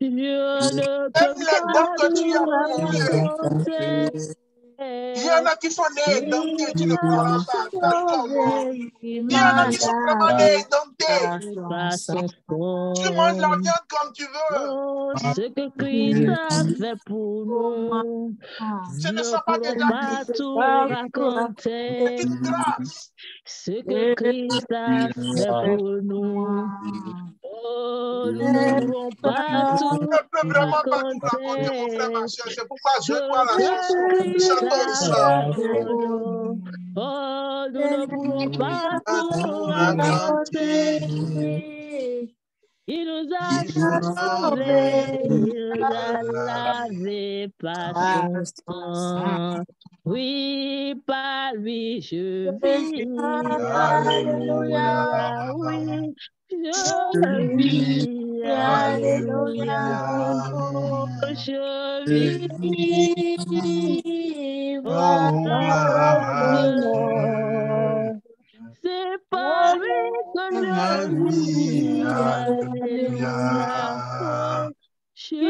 Je ne peux pas tout raconter. Il y en a qui sont nés domptés, tu ne crois pas. Il y en a qui sont vraiment nés domptés. Tu manges la viande comme tu veux. Oh, ce que Christ a fait pour nous, Ce ne sont pas des pas tout raconter. C'est une grâce. Ce que Christ a fait pour nous. Oh, nous ne pourrons pas tout raconter. On ne peut vraiment pas tout raconter, mon frère, ma soeur. C'est pourquoi je vois la chanson. Chantons ensemble. Oh, nous ne pourrons pas tout raconter. Il nous a sauvés, il nous a lavé par son sang. Oui, par lui je vis. Alléluia. Oui, je vis. Alléluia. Je vis. C'est pas lui que je vis. Alléluia. Je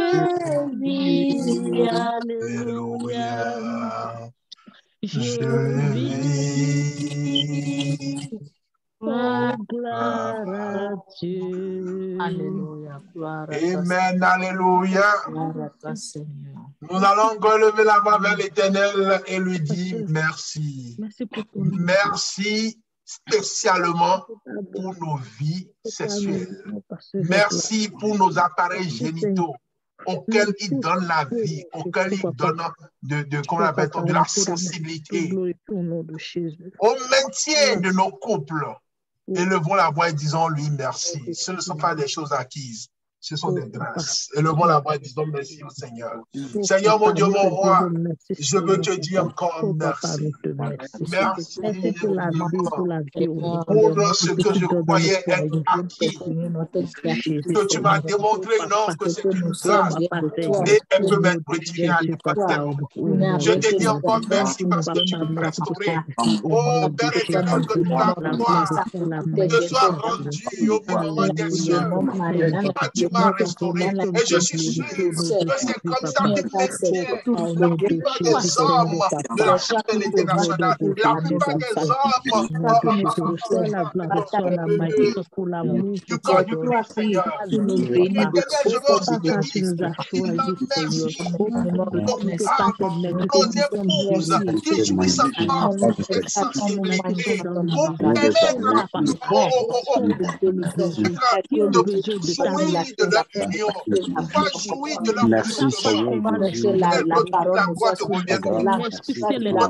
vis. Alléluia. Je vis. Gloire à Dieu. Alléluia. Amen. Alléluia. Nous allons encore lever la main vers l'Éternel et lui dire merci. Merci spécialement pour nos vies sexuelles. Merci pour nos appareils génitaux auxquels il donne la vie, auxquels il donne de la sensibilité. Au maintien de nos couples, élevons la voix et disons-lui merci. Ce ne sont pas des choses acquises. Ce sont des grâces. Élevons la voix et disons merci au Seigneur. Seigneur, mon Dieu, mon roi, je veux te dire encore merci. Merci pour ce que je croyais être acquis. Que tu m'as démontré, non, que c'est une grâce. Et elle peut m'être retirée à n'importe quel moment. Je te dis encore merci parce que tu peux restaurer. Oh, Père éternel, que ta gloire te soit rendue au moment des cieux. m'a restauré. Et je suis sûr que c'est comme ça qu'il maintient la plupart des hommes de la chaîne internationale. La plupart des hommes du corps du Christ, Seigneur. Éternel, je veux aussi te dire merci pour nos épouses qui jouissent encore de sensibilité pour permettre de jouir de leur union, pouvoir jouir de leur conjoint. La gloire te revient. Que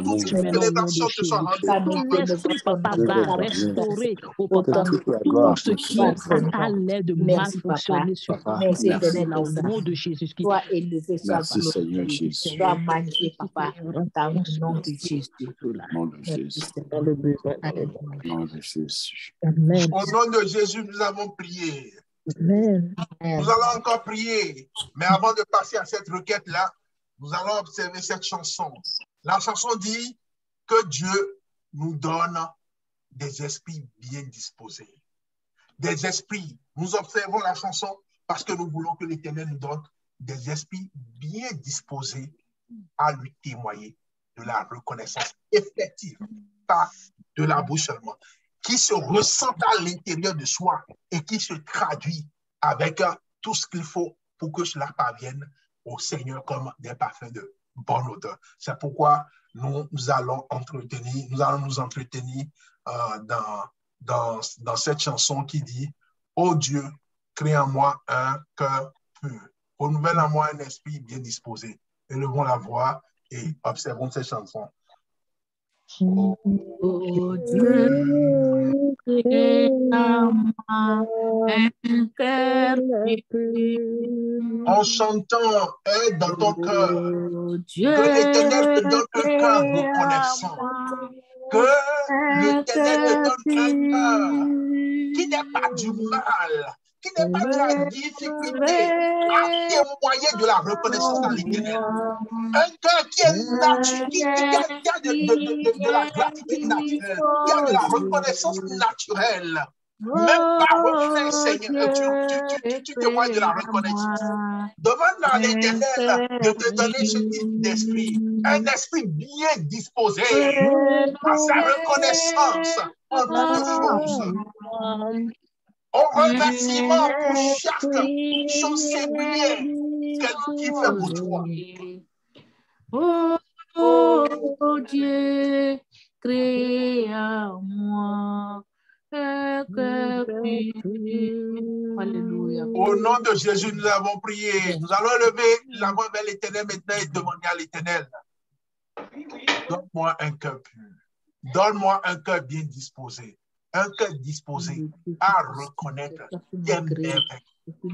toutes ces célébrations te soient rendues. L'esprit, papa, va restaurer au papa tout ce qui est à l'aide de mal fonctionner sur Merci éternel au nom de Jésus-Christ. Sois élevé, sois Merci Seigneur Jésus. sois magnifié, papa, dans le nom de Jésus. Nom de Jésus. Nom de Jésus. Amen. Au nom de Jésus, nous avons prié. Amen. Nous allons encore prier. Mais avant de passer à cette requête-là, nous allons observer cette chanson. La chanson dit que Dieu nous donne des esprits bien disposés. Des esprits. Nous observons la chanson parce que nous voulons que l'Éternel nous donne des esprits bien disposés à lui témoigner de la reconnaissance effective, pas de la bouche seulement, qui se ressent à l'intérieur de soi et qui se traduit avec tout ce qu'il faut pour que cela parvienne au Seigneur comme des parfums de bonne odeur. C'est pourquoi nous allons nous entretenir dans cette chanson qui dit « Ô Dieu, crée en moi un cœur pur, renouvelle en moi un esprit bien disposé. » Élevons la voix et observons cette chanson. Oh Dieu, crée en moi un cœur pur. En chantant, aide dans ton cœur, Oh Dieu, que l'Éternel te donne un cœur reconnaissant, que l'Éternel te donne un cœur qui n'est pas du mal, qui n'est pas de la difficulté à témoigner de la reconnaissance à l'Éternel. Un cœur qui est naturel, qui a de la gratitude naturelle, qui a de la reconnaissance naturelle. Même par reflet, Seigneur, tu témoignes de la reconnaissance. Demande à l'Éternel de te donner ce type d'esprit, un esprit bien disposé à sa reconnaissance en toutes choses. Au remerciement pour chaque chose singulière qu'il fait pour toi. Oh Dieu, crée en moi un cœur pur. Alléluia. Au nom de Jésus, nous avons prié. Nous allons lever la voix vers l'Éternel maintenant et demander à l'Éternel. Donne-moi un cœur pur. Donne-moi un cœur bien disposé. Un cœur disposé à reconnaître tes merveilles,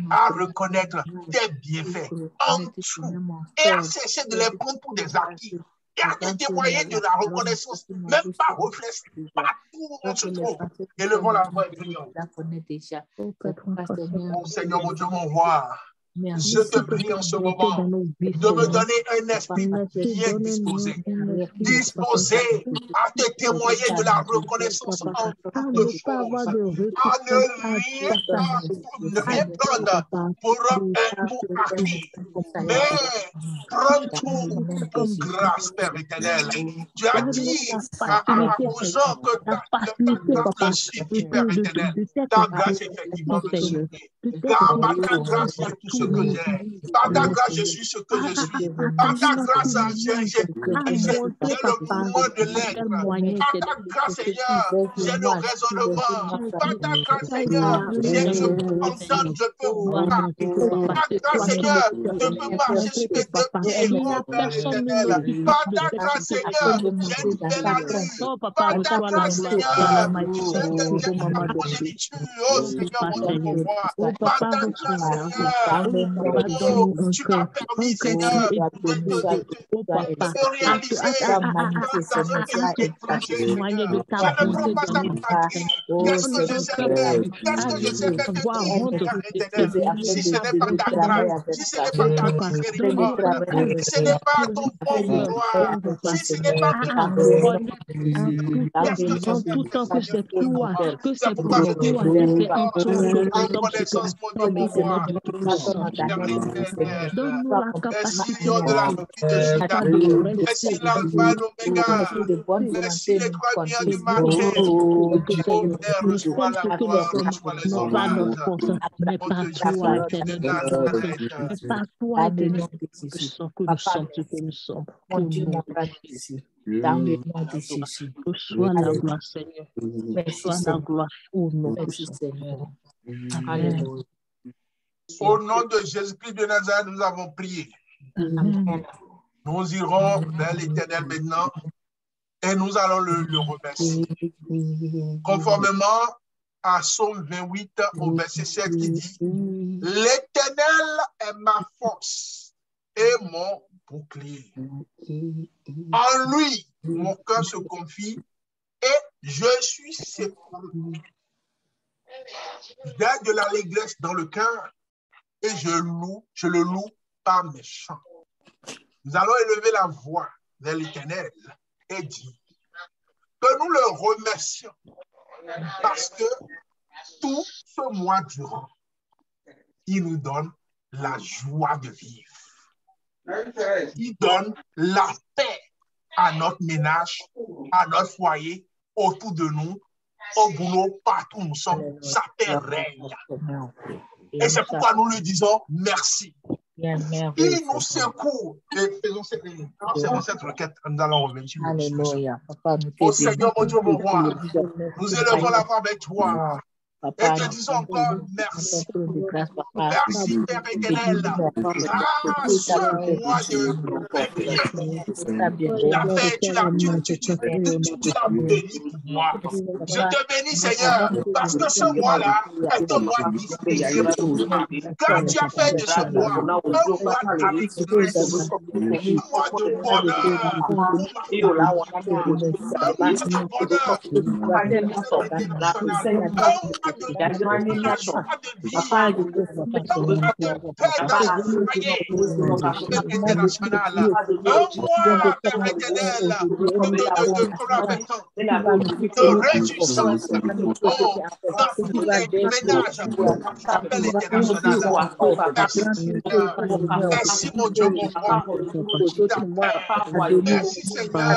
à reconnaître tes bienfaits en tout et à cesser de les prendre pour des acquis et à te témoigner de la reconnaissance, même par reflet, partout où on se trouve. Élevons la voix et prions. Oh Seigneur, mon Dieu, mon roi, je te prie en ce moment de me donner un esprit bien disposé, disposé à te témoigner de la reconnaissance en toutes choses, à ne rien prendre pour acquis, mais prendre tout pour grâce, Père éternel. Tu as dit aux gens que ta grâce le suffit, Père éternel. Ta grâce effectivement me suffit. Car par ta grâce, j'ai tout ce que j'ai. Par ta grâce, je suis ce que je suis. Par ta grâce, j'ai le mouvement de l'être. Par ta grâce, Seigneur, j'ai le raisonnement. Par ta grâce, Seigneur, je peux entendre, je peux voir. Par ta grâce, Seigneur, je peux marcher sur mes deux pieds, mon Père éternel. Par ta grâce, Seigneur, j'ai une belle allure. Par ta grâce, Seigneur, j'ai une belle nourriture. Oh Seigneur, mon roi. Par ta grâce, Seigneur, tu m'as permis, Seigneur, de réaliser dans un pays étranger. Je ne peux pas t'apprendre. Qu'est-ce que je sais faire? Qu'est-ce que je sais faire de toi, Éternel? Si ce n'est pas ta grâce, si ce n'est pas ta miséricorde, si ce n'est pas ton bon vouloir, si ce n'est pas tout temps que c'est toi, que c'est c'est pourquoi je dis reconnaissance, mon Dieu, pour moi. Donne-nous la capacité de la vie de Judas. Merci l'alpha et l'oméga. Merci l'étoile du matin. Reçois la gloire, reçois les honneurs. Mais pas toi, éternel, mais pas toi, éternel, que nous sommes ce que nous sommes. Mon Dieu, mon Père Jésus, dans le nom de Jésus. Reçois la gloire, Seigneur. Reçois la gloire au nom de Merci, Seigneur. Amen. Au nom de Jésus-Christ de Nazareth, nous avons prié. Amen. Nous irons vers l'Éternel maintenant et nous allons le remercier. Conformément à Psaume 28 au verset 7 qui dit « L'Éternel est ma force et mon bouclier. En lui, mon cœur se confie et je suis secouru. J'ai de l'allégresse dans le cœur et je le loue par mes chants. » Nous allons élever la voix vers l'Éternel et dire que nous le remercions parce que tout ce mois durant, il nous donne la joie de vivre. Il donne la paix à notre ménage, à notre foyer, autour de nous, au boulot, partout où nous sommes. Sa paix règne. Et c'est pourquoi nous lui disons merci. Il nous secoue. Et faisons cette requête. Nous allons revenir sur Alléluia. Au Seigneur, mon Dieu, mon roi, nous élevons la voix avec toi. Et te disons encore merci. Merci, Père éternel. Ce mois de la paix, tu l'as béni pour moi. Je te bénis, Seigneur, parce que ce mois-là est un mois distingué pour moi. Car tu as fait de ce mois un mois avec grâce, un mois de bonheur. Merci mon Dieu, mon roi. Merci Seigneur.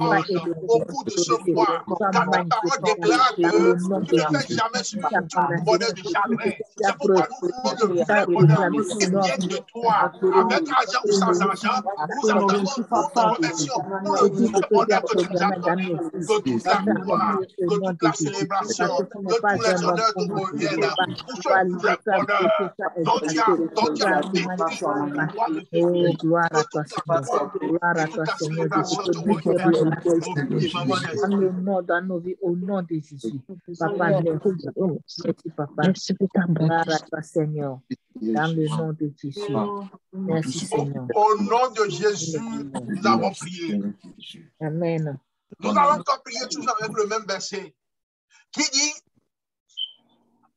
Au cours de ce mois, car ta parole déclare que tu ne fais jamais subir du bonheur de chagrin. C'est pourquoi nous voulons le vrai bonheur qui vient de toi, avec argent ou sans argent. Nous attendons, nous te remercions pour le vrai bonheur que tu nous as donné, que toute la gloire, que toute la célébration, que tous les honneurs te reviennent pour ce vrai bonheur dont tu as béni Gloire à toi, Seigneur. Gloire à toi, Seigneur. Dans nos vies, au nom de Jésus. Papa, merci, Papa. Gloire à toi, Seigneur. Dans le nom de Jésus. Merci, Seigneur. Au nom de Jésus, nous avons prié. Amen. Nous allons encore prier toujours avec le même verset qui dit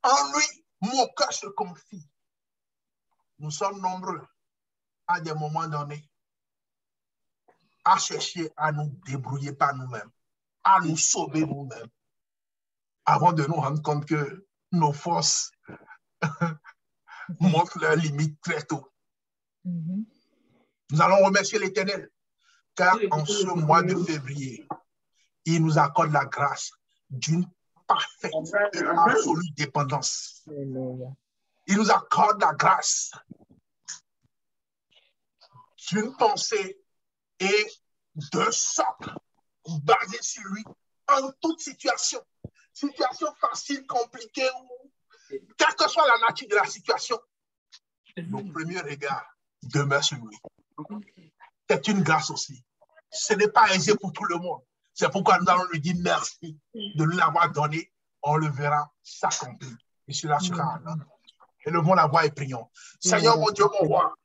en lui, mon cœur se confie. Nous sommes nombreux à des moments donnés à chercher à nous débrouiller par nous-mêmes, à nous sauver nous-mêmes, avant de nous rendre compte que nos forces montrent leurs limites très tôt. Nous allons remercier l'Éternel, car en ce mois de février, il nous accorde la grâce d'une parfaite et absolue dépendance. Il nous accorde la grâce d'une pensée et d'un socle basé sur lui en toute situation. Situation facile, compliquée, ou quelle que soit la nature de la situation, nos premiers regards demeurent sur lui. C'est une grâce aussi. Ce n'est pas aisé pour tout le monde. C'est pourquoi nous allons lui dire merci de nous l'avoir donné on le verra s'accomplir. Et cela sera à l'heure. Élevons la voix et prions. Seigneur, mon Dieu, mon roi,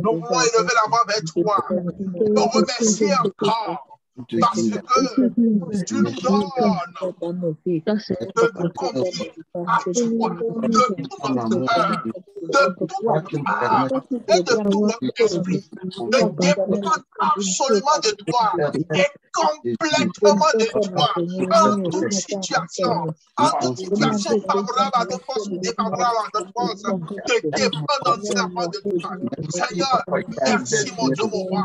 nous voulons élever la voix vers toi, te remercier encore. Parce que tu nous donnes de nous confier à toi, de tout notre cœur, de toute notre âme et de tout notre esprit, de dépendre absolument de toi et complètement de toi en toute situation favorable à notre force ou défavorable à notre force, de dépendre entièrement de toi. Seigneur, merci mon Dieu, mon roi.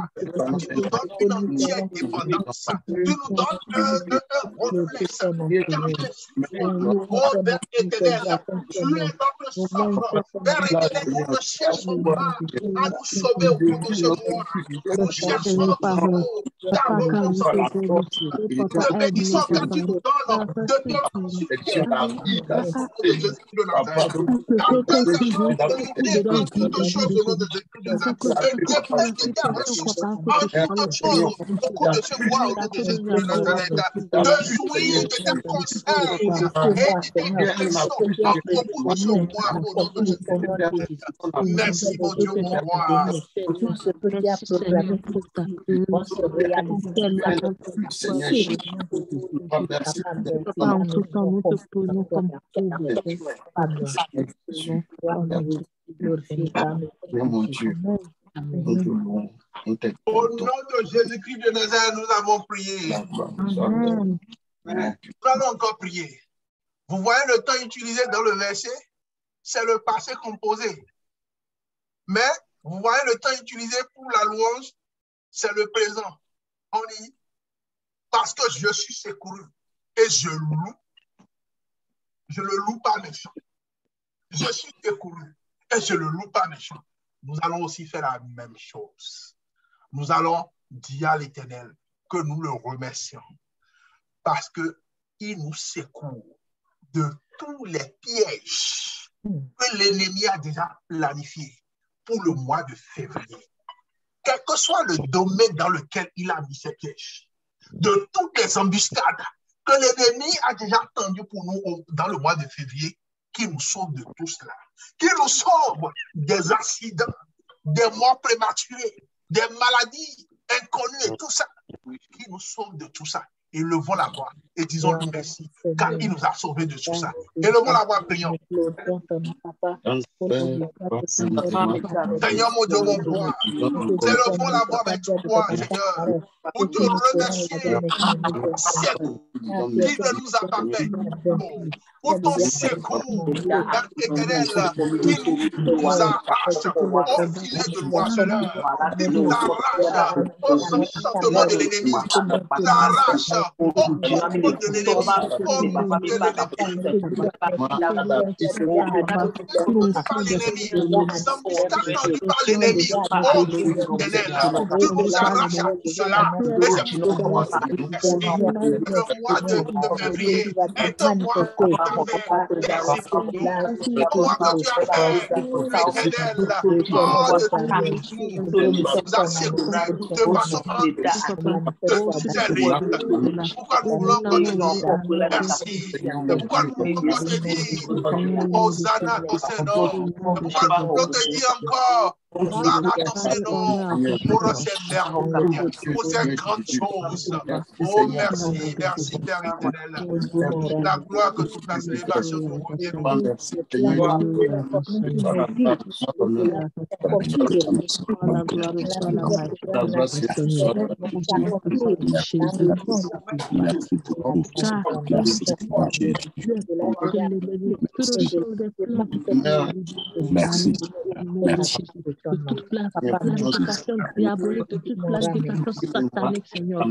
Tu nous donnes une entière dépendance. Tu nous donnes un reflex. Oh, Père éternel, tu es notre sauveur. Père éternel, nous ne cherchons pas à nous sauver au cours de ce mois. Nous cherchons toujours ta repose. Nous bénissons car tu nous donnes de te supplier au nom de Jésus de Nazareth. Car tu nous donnes en toutes choses au nom de Jésus de Nazareth. Et déploie de ta ressource en toutes choses au cours de ce mois au nom de Jésus de Nazareth. De jouir de ta conserve et de tes directions en propos de ce mois au nom de Jésus de Nazareth. Merci mon Dieu, mon roi. Au nom de Jésus-Christ de Nazareth, nous avons prié. Nous allons encore prier. Vous voyez le temps utilisé dans le verset, c'est le passé composé. Mais vous voyez le temps utilisé pour la louange, c'est le présent. On dit, parce que je suis secouru et je loue, je ne le loue pas méchant. Je suis secouru et je ne le loue pas méchant. Nous allons aussi faire la même chose. Nous allons dire à l'Éternel que nous le remercions parce qu'il nous secourt de tous les pièges que l'ennemi a déjà planifiés pour le mois de février. Quel que soit le domaine dans lequel il a mis ses pièges, de toutes les embuscades que l'ennemi a déjà tendues pour nous dans le mois de février, qu'il nous sauve de tout cela, qu'il nous sauve des accidents, des morts prématurées, des maladies inconnues et tout ça, qu'il nous sauve de tout ça. Et levons la voix et disons-lui merci, car il nous a sauvés de tout ça. Et levons la voix, prions. Seigneur, mon Dieu, mon roi, élevons la voix avec toi, Seigneur, pour te remercier qui ne nous a pas fait, pour ton secours éternel qui nous arrache au filet de l'oiseleur, qui nous arrache au enchantement de l'ennemi, qui nous arrache au complot de l'ennemi, au mot de l'ennemi, s'embuscade par l'ennemi, oh éternel, tu nous arraches à tout cela, et c'est pourquoi le mois de février est un mois merci pour nous, un mois que tu as fait, éternel, oh de nous a secouru de façon terrible. Pourquoi nous voulons encore te dire merci, pourquoi nous voulons encore te dire Hosanna au Seigneur, pourquoi nous voulons te dire encore gloire à ton Seigneur pour ces merveilles, pour ces grandes choses. Oh merci, merci Père éternel. La gloire que toute la célébration nous revient. Merci. De toute planification diabolique, de toute planification satanique, Seigneur,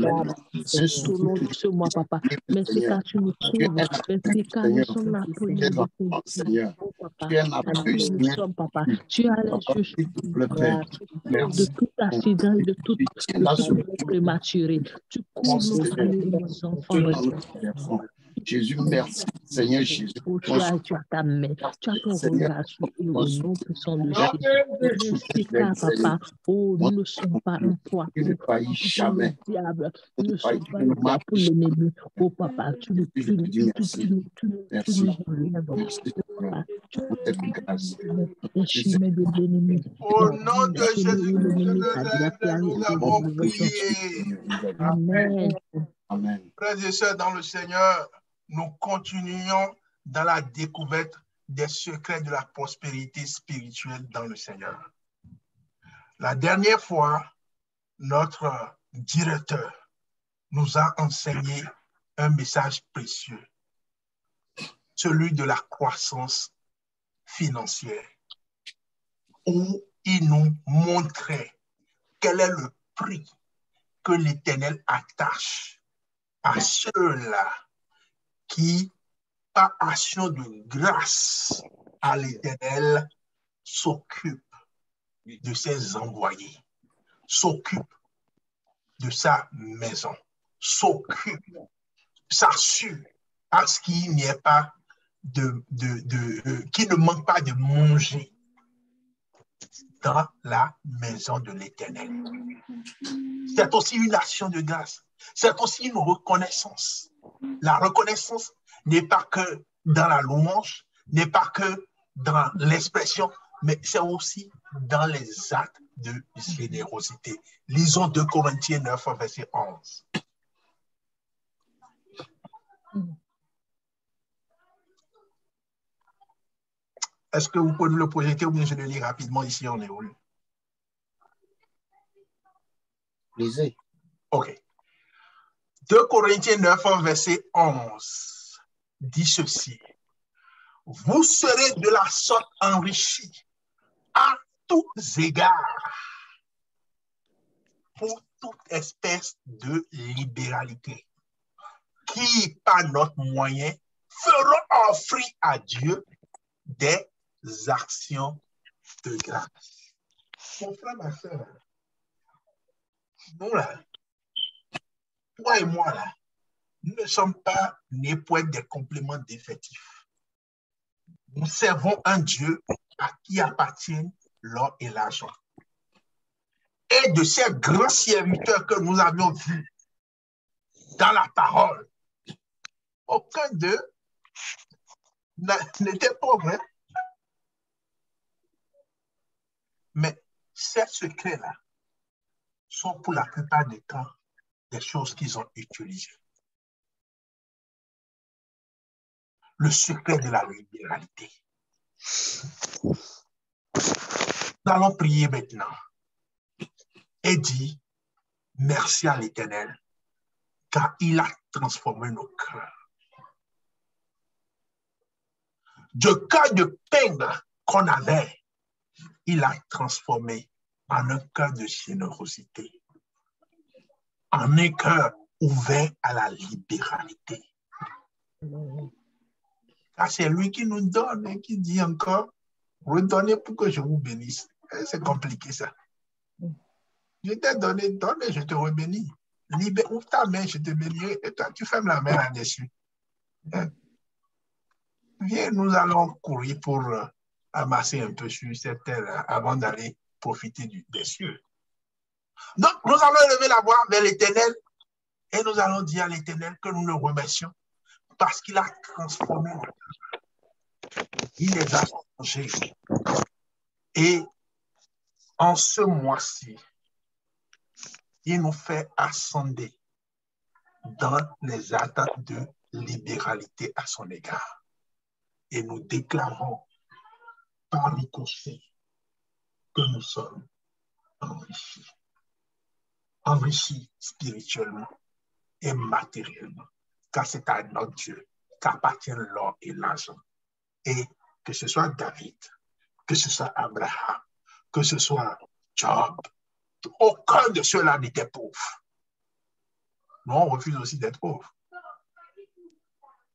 c'est au nom de ce mois, Papa. Merci car tu nous trouves, merci car nous sommes là pour nous, Seigneur, Papa. Nous sommes, Papa. Tu as les yeux de tout accident et de toute prématurée. Tu couvres nos familles, nos enfants, Jésus, merci. Seigneur Jésus. Tu as ta main, tu as ton regard sur eux au nom puissant de Jésus. Merci, papa. Oh, nous ne sommes pas un poids pour le diable. Nous ne sommes pas un poids pour l'ennemi. Oh, papa, tu nous relèves. Au nom de Jésus, nous avons prié. Amen. Amen. Frères et sœurs dans le Seigneur, nous continuons dans la découverte des secrets de la prospérité spirituelle dans le Seigneur. La dernière fois, notre directeur nous a enseigné un message précieux, celui de la croissance financière, où il nous montrait quel est le prix que l'Éternel attache à ceux-là qui, par action de grâce à l'Éternel, s'occupent de ses envoyés, s'occupent de sa maison, s'occupent, s'assure à ce qu'il n'y ait pas qu'il ne manque pas de manger dans la maison de l'Éternel. C'est aussi une action de grâce. C'est aussi une reconnaissance. La reconnaissance n'est pas que dans la louange, n'est pas que dans l'expression, mais c'est aussi dans les actes de générosité. Lisons 2 Corinthiens 9, verset 11. Est-ce que vous pouvez le projeter ou bien je le lis rapidement ici en hébreu? Lisez. OK. 2 Corinthiens 9, verset 11 dit ceci. Vous serez de la sorte enrichis à tous égards pour toute espèce de libéralité qui, par notre moyen, feront offrir à Dieu des actions de grâce. Mon frère, ma soeur, nous là, toi et moi là, nous ne sommes pas nés pour être des compléments d'effectifs. Nous servons un Dieu à qui appartiennent l'or et l'argent. Et de ces grands serviteurs que nous avions vus dans la parole, aucun d'eux n'était pauvre. Hein? Mais ces secrets-là sont pour la plupart des temps des choses qu'ils ont utilisées. Le secret de la libéralité. Nous allons prier maintenant et dire merci à l'Éternel car il a transformé nos cœurs. Du cœur de peine qu'on avait, il a transformé en un cœur de générosité, en un cœur ouvert à la libéralité. Car c'est lui qui nous donne et qui dit encore, redonnez pour que je vous bénisse. C'est compliqué ça. Je t'ai donné, donne et je te rebénis. Ouvre ta main, je te bénirai et toi tu fermes la main là-dessus. Viens, nous allons courir pour amasser un peu sur cette terre avant d'aller profiter des cieux. Donc, nous allons lever la voix vers l'Éternel et nous allons dire à l'Éternel que nous le remercions parce qu'il a transformé nos cœurs. Il les a changés. Et en ce mois-ci, il nous fait ascender dans les attentes de libéralité à son égard. Et nous déclarons par ricochet que nous sommes enrichis. Enrichis spirituellement et matériellement. Car c'est à notre Dieu qu'appartiennent l'or et l'argent. Et que ce soit David, que ce soit Abraham, que ce soit Job, aucun de ceux-là n'était pauvre. Nous, on refuse aussi d'être pauvres.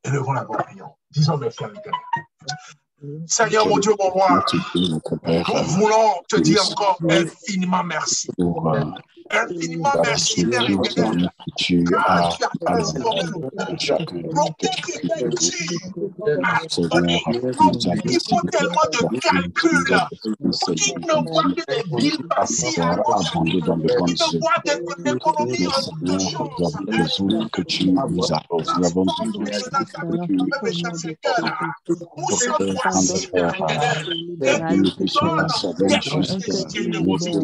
Élevons la voix, prions. Disons merci à l'Éternel. Seigneur, mon Dieu, mon roi, nous voulons te dire encore infiniment merci. Infiniment merci, Père éternel. Tu as transformé le monde. Aucun critère tu as donné. Il faut tellement de calculs pour qu'ils ne voient que des villes par-ci à droite. Ils ne voient d'économie en toutes choses. que tu nous as. Nous avons besoin Pour ce mois-ci, Père éternel, et nous donne des prophéties de retour.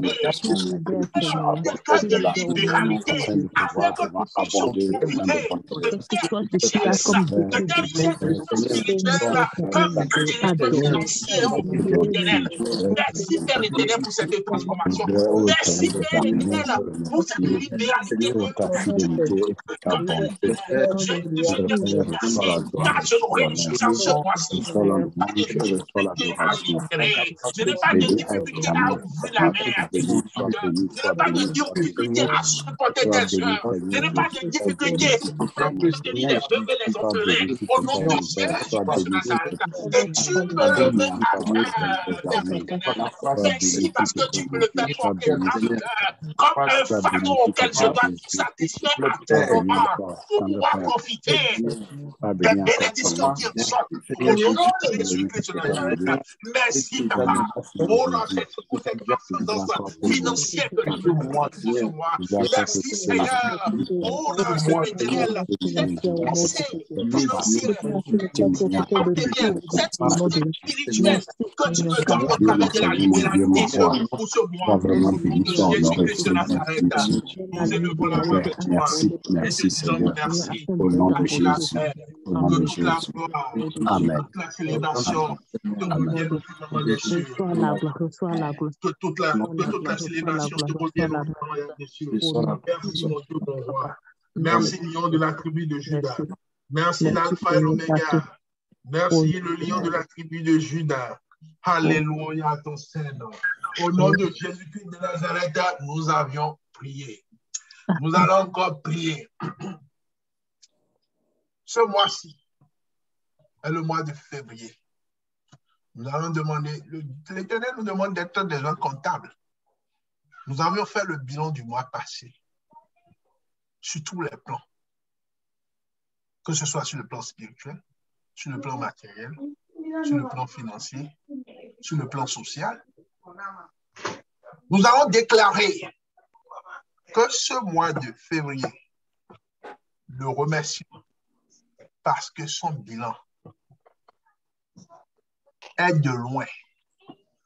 De la libéralité, afin que nous puissions profiter de telles richesses, de telles bienfaisances spirituelles, comme des financiers au éternel. Merci, Père éternel, pour cette transformation. Merci, Père éternel, pour cette libéralité. Car je n'aurai pas ce mois-ci. Je n'ai pas de difficulté à ouvrir la mer. Je n'ai pas de difficulté à supporter tes soeurs. Je n'ai pas de difficulté à tenir les bébés, les orphelins. Au nom de Jésus de Nazareth. Et tu me le mets à cœur. Merci parce que tu me le fais porter à cœur. Comme un fardeau auquel je dois satisfaire à tout moment pour pouvoir profiter des bénédictions qui ressortent. Au nom de Jésus-Christ de Nazareth. Merci, Papa, pour cette transcendance financière que nous avons ce mois. Merci, Seigneur, pour le mois éternel, cette pensée financière qui apporte bien cette spirituelle que tu me donnes au travers de la libéralité pour ce mois. Au nom de Jésus-Christ de Nazareth, nous élevons la voix de toi. Merci, Seigneur. Merci. Au nom de Jésus. Au nom de Jésus. Amen. Toute la célébration te revient au nom de Jésus. Que toute la célébration te revient au nom de Jésus. Merci, mon Dieu, mon roi. Merci, lion de la tribu de Juda. Merci, l'alpha et l'oméga. Merci, le lion de la tribu de Juda. Alléluia à ton Seigneur. Au nom de Jésus-Christ de Nazareth, nous avions prié. Nous allons encore prier. Ce mois-ci est le mois de février. Nous allons demander, l'Éternel nous demande d'être des gens comptables. Nous avions fait le bilan du mois passé sur tous les plans, que ce soit sur le plan spirituel, sur le plan matériel, sur le plan financier, sur le plan social. Nous allons déclarer que ce mois de février, le remercions parce que son bilan est de loin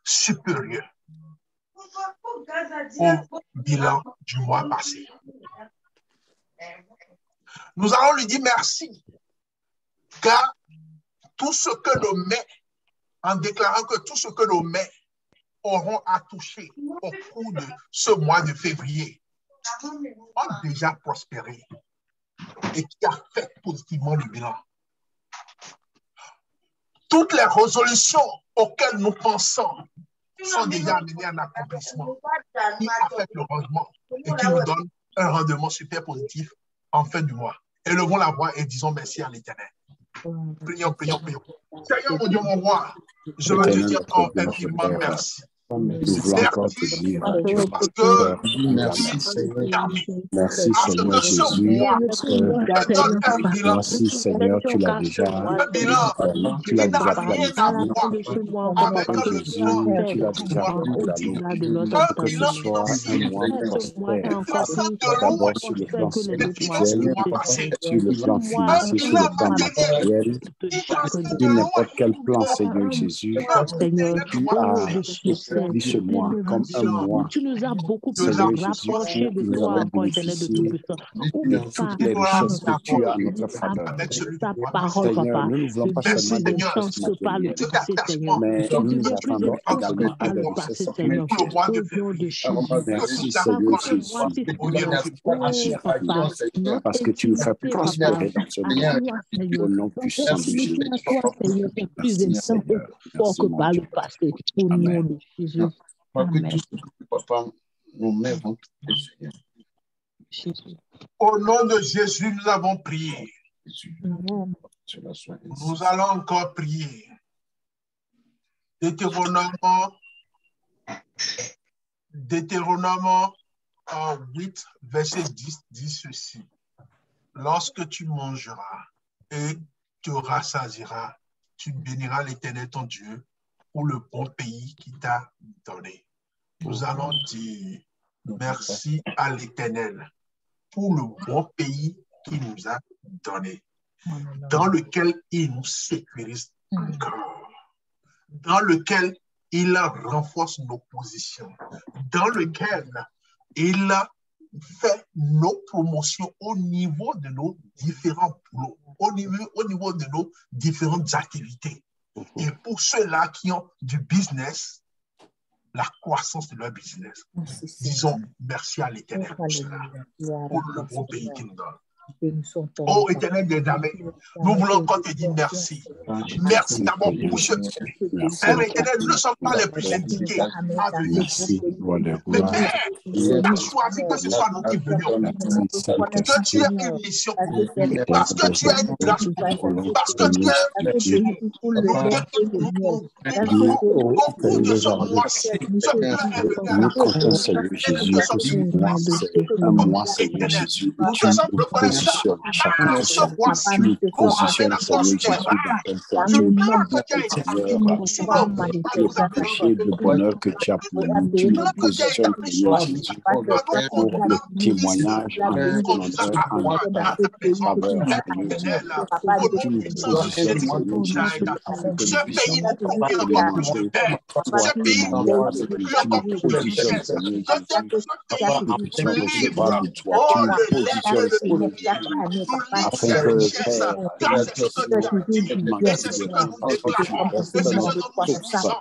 supérieur au bilan du mois passé. Nous allons lui dire merci, car tout ce que nos mains, en déclarant que tout ce que nos mains auront à toucher au cours de ce mois de février, ont déjà prospéré et qui affectent positivement le bilan. Toutes les résolutions auxquelles nous pensons sont déjà amenées à un accomplissement qui affectent le rendement et qui nous donne un rendement super positif en fin du mois. Élevons la voix et disons merci à l'Éternel. Prions, prions, prions. Seigneur, mon Dieu, mon roi, je veux te dire infiniment merci. Merci Seigneur Jésus. Merci Seigneur, tu l'as déjà planifié. Jésus, tu l'as déjà que ce soit un mois prospère. D'abord sur le plan spirituel, sur le plan financier, sur le plan matériel, sur n'importe quel plan, Seigneur Jésus, tu as dit ce mois comme un mois. Tu nous as beaucoup plus rapprochés de nous toi, avons encore éternel de bénéficié Tout-Puissant. de toutes les richesses que tu as à notre faveur. Ta parole, Seigneur, papa, nous ne voulons pas seulement des richesses matérielles, mais nous nous attendons également à des richesses spirituelles. Merci Seigneur Jésus, parce que tu nous fais prospérer dans ce mois, au nom puissant de Jésus. Merci Seigneur. Au nom de Jésus. Amen. Au nom de Jésus, nous avons prié. Nous allons encore prier. Deutéronome 8, verset 10 dit ceci. Lorsque tu mangeras et te rassasieras, tu béniras l'Éternel ton Dieu pour le bon pays qu'il t'a donné. Nous allons dire merci à l'Éternel pour le bon pays qu'il nous a donné, dans lequel il nous sécurise encore, dans lequel il renforce nos positions, dans lequel il fait nos promotions au niveau de nos différents boulots, au niveau de nos différentes activités. Et pour ceux-là qui ont du business, la croissance de leur business, disons merci à l'Éternel pour cela, pour le bon pays qu'il nous donne. Oh Éternel des armées, nous voulons encore te dire merci. Merci d'abord pour ce Père éternel, nous ne sommes pas les plus indiqués à venir ici. Mais Père, tu as choisi que ce soit nous qui venions. Que tu aies une mission pour nous. Parce que tu as une grâce pour nous. Parce que tu es au cours de ce mois, nous comptons Seigneur Jésus, que ce mois, c'est un mois, Seigneur Jésus, où tu nous positionnes chaque personne, tu nous positionnes, Seigneur Jésus, dans ton Seigneur, le péché, le bonheur que tu as pour nous, tu nous positionnes, Seigneur Jésus, pour le témoignage en honneur, en faveur, tu nous positionnes, Seigneur Jésus, afin que nous puissions montrer toi témoignage, que tu nous positionnes, Seigneur Jésus, afin que nous puissions recevoir de toi, tu nous positionnes, Seigneur Jésus, afin que,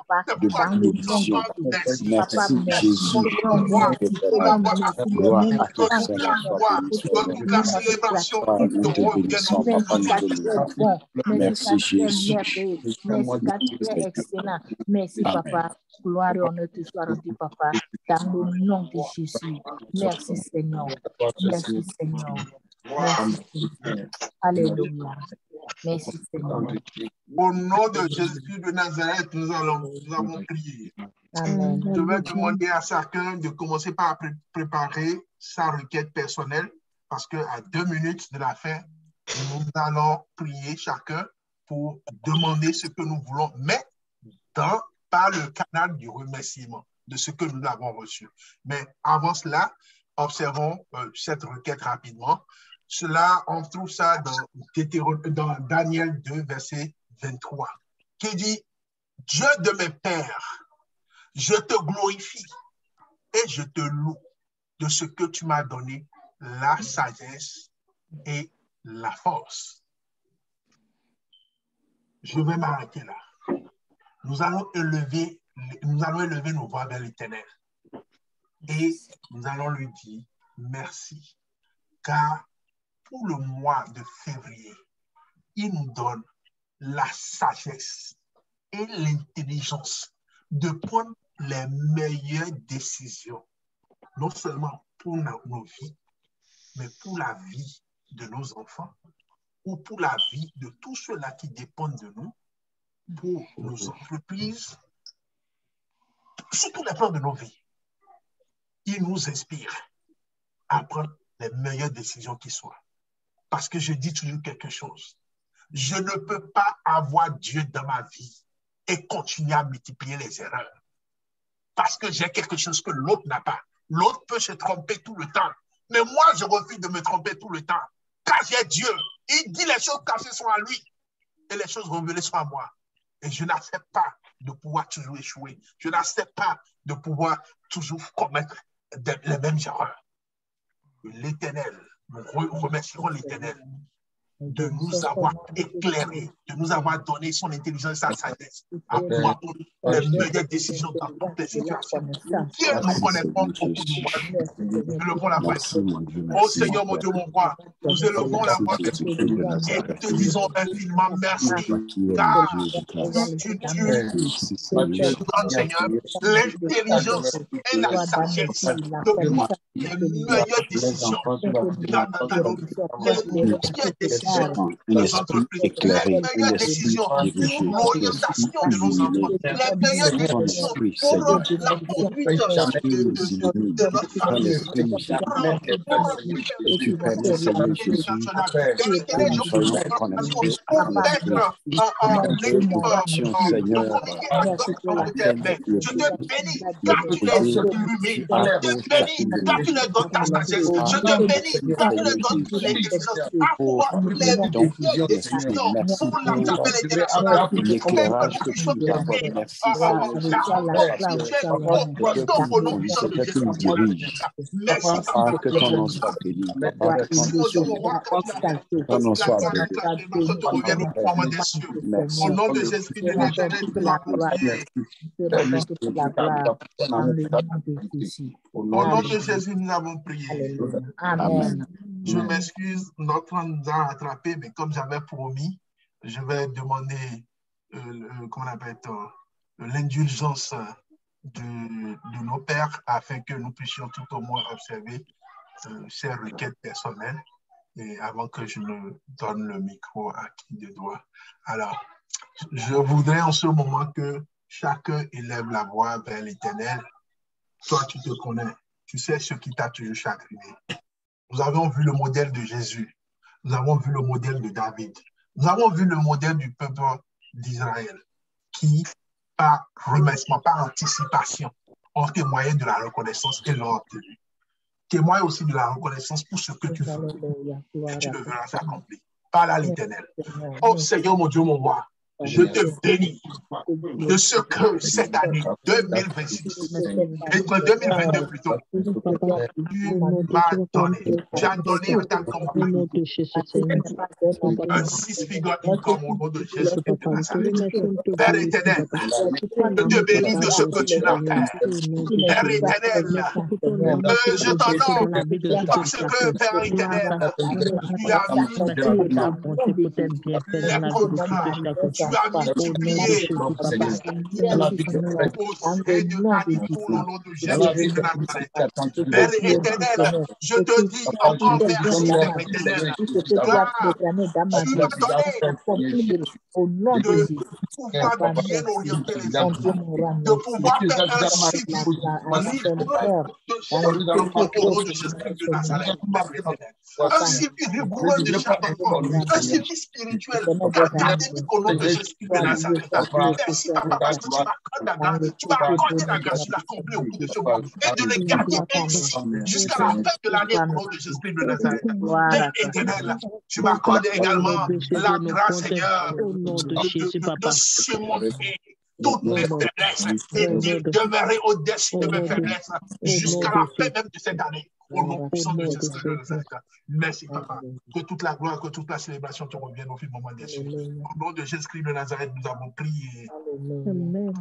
Père, de bénédiction. Merci Jésus. Gloire à ton Seigneur, sois béni, nous te bénissons, Papa, nous te louons. Merci Jésus. Merci Papa. Gloire et honneur te soit rendu, Papa, dans le nom de Jésus. Merci Seigneur. Merci Seigneur. Merci Seigneur. Alléluia. Merci Seigneur. Au nom de Jésus de Nazareth, nous avons prié. Amen. Je vais demander à chacun de commencer par préparer sa requête personnelle parce qu'à 2 minutes de la fin, nous allons prier chacun pour demander ce que nous voulons, mais par le canal du remerciement de ce que nous avons reçu. Mais avant cela, observons cette requête rapidement. Cela, on trouve ça dans Daniel 2, verset 23, qui dit « Dieu de mes pères, je te glorifie et je te loue de ce que tu m'as donné, la sagesse et la force. » Je vais m'arrêter là. Nous allons élever nos voix vers l'Éternel et nous allons lui dire merci, car pour le mois de février, il nous donne la sagesse et l'intelligence de prendre les meilleures décisions, non seulement pour nos vies, mais pour la vie de nos enfants ou pour la vie de tous ceux-là qui dépendent de nous, pour nos entreprises, sur tous les plans de nos vies. Il nous inspire à prendre les meilleures décisions qui soient. Parce que je dis toujours quelque chose. Je ne peux pas avoir Dieu dans ma vie et continuer à multiplier les erreurs. Parce que j'ai quelque chose que l'autre n'a pas. L'autre peut se tromper tout le temps. Mais moi, je refuse de me tromper tout le temps. Car j'ai Dieu. Il dit les choses cachées sont à lui. Et les choses révélées sont à moi. Et je n'accepte pas de pouvoir toujours échouer. Je n'accepte pas de pouvoir toujours commettre les mêmes erreurs. L'Éternel, nous remercierons l'Éternel de nous avoir éclairés, de nous avoir donné son intelligence et sa sagesse à pouvoir prendre les meilleures décisions dans toutes les situations. Dieu nous connaît pas beaucoup de nous. Nous élevons la voix. Oh Seigneur, mon Dieu, mon roi, nous élevons la voix et te disons infiniment merci. Car tu donnes, Seigneur, l'intelligence et la sagesse de prendre les meilleures décisions dans nos vies. Les meilleures décisions conséquent, un esprit éclairé, un esprit dirigé, un esprit illuminé. Ton esprit, Seigneur, qui nous illumine, ton esprit nous illumine. Et tu permets, Seigneur Jésus, que nous soyons connectés à ton esprit. Que nous puissions, Seigneur, atteindre le maîtriser à chacune de nos vies. Je te bénis car tu leur donnes toute l'intelligence à pouvoir les décisions Merci pour l'appel pour international. l'éclairage que tu nous apportes. Merci, Seigneur Jésus, que tu nous diriges. Papa, que ton nom soit béni. Papa, que ton nom soit béni. Merci. Au nom de Jésus de Nazareth, nous avons prié. Au nom de Jésus, nous avons prié. Amen. Je m'excuse, notre temps nous a rattrapé, mais comme j'avais promis, je vais demander l'indulgence de nos pères afin que nous puissions tout au moins observer ces requêtes personnelles et avant que je ne donne le micro à qui de droit. Alors, je voudrais en ce moment que chacun élève la voix vers l'Éternel. Toi, tu te connais, tu sais ce qui t'a toujours chagriné. Nous avons vu le modèle de Jésus. Nous avons vu le modèle de David. Nous avons vu le modèle du peuple d'Israël qui, par remerciement, par anticipation, ont témoigné de la reconnaissance et l'ont obtenu. Témoigne aussi de la reconnaissance pour ce que tu fais et tu le verras s'accomplir. Parle à l'Éternel. Oh Seigneur, mon Dieu, mon roi, je te bénis de ce que cette année 2026, et 2022 plutôt, tu m'as donné. Tu as donné à ta compagnie un 6-figure income au nom de Jésus de Nazareth. Père éternel, je te bénis de ce que tu l'as fait. Père éternel, je t'honore parce que, Père éternel, tu as mis les contrats, tu as multiplié et de Annie pour le nom de Jésus de Nazareth. Père éternel, je te dis encore merci, Père éternel. Tu m'as donné de pouvoir bien orienter les enfants, de pouvoir faire un suivi de chaque enfant au nom de Jésus de Nazareth, Père éternel. Un suivi rigoureux de chaque enfant, un suivi spirituel, académique au nom de Jésus de Nazareth. Merci, Papa, parce que tu vas accorder la grâce, tu l'as accompli au bout de ce mois et de les garder ainsi jusqu'à la fin de l'année au nom de Jésus de Nazareth. Père éternel, tu m'accordes également la grâce, Seigneur, de surmonter toutes mes faiblesses et de demeurer au-dessus de mes faiblesses jusqu'à la fin même de cette année. Au nom puissant de Jésus de Nazareth. Merci, Papa. Que toute la gloire, que toute la célébration te revienne au fil du moment des cieux. Au nom de Jésus-Christ de Nazareth, nous avons prié. Amen.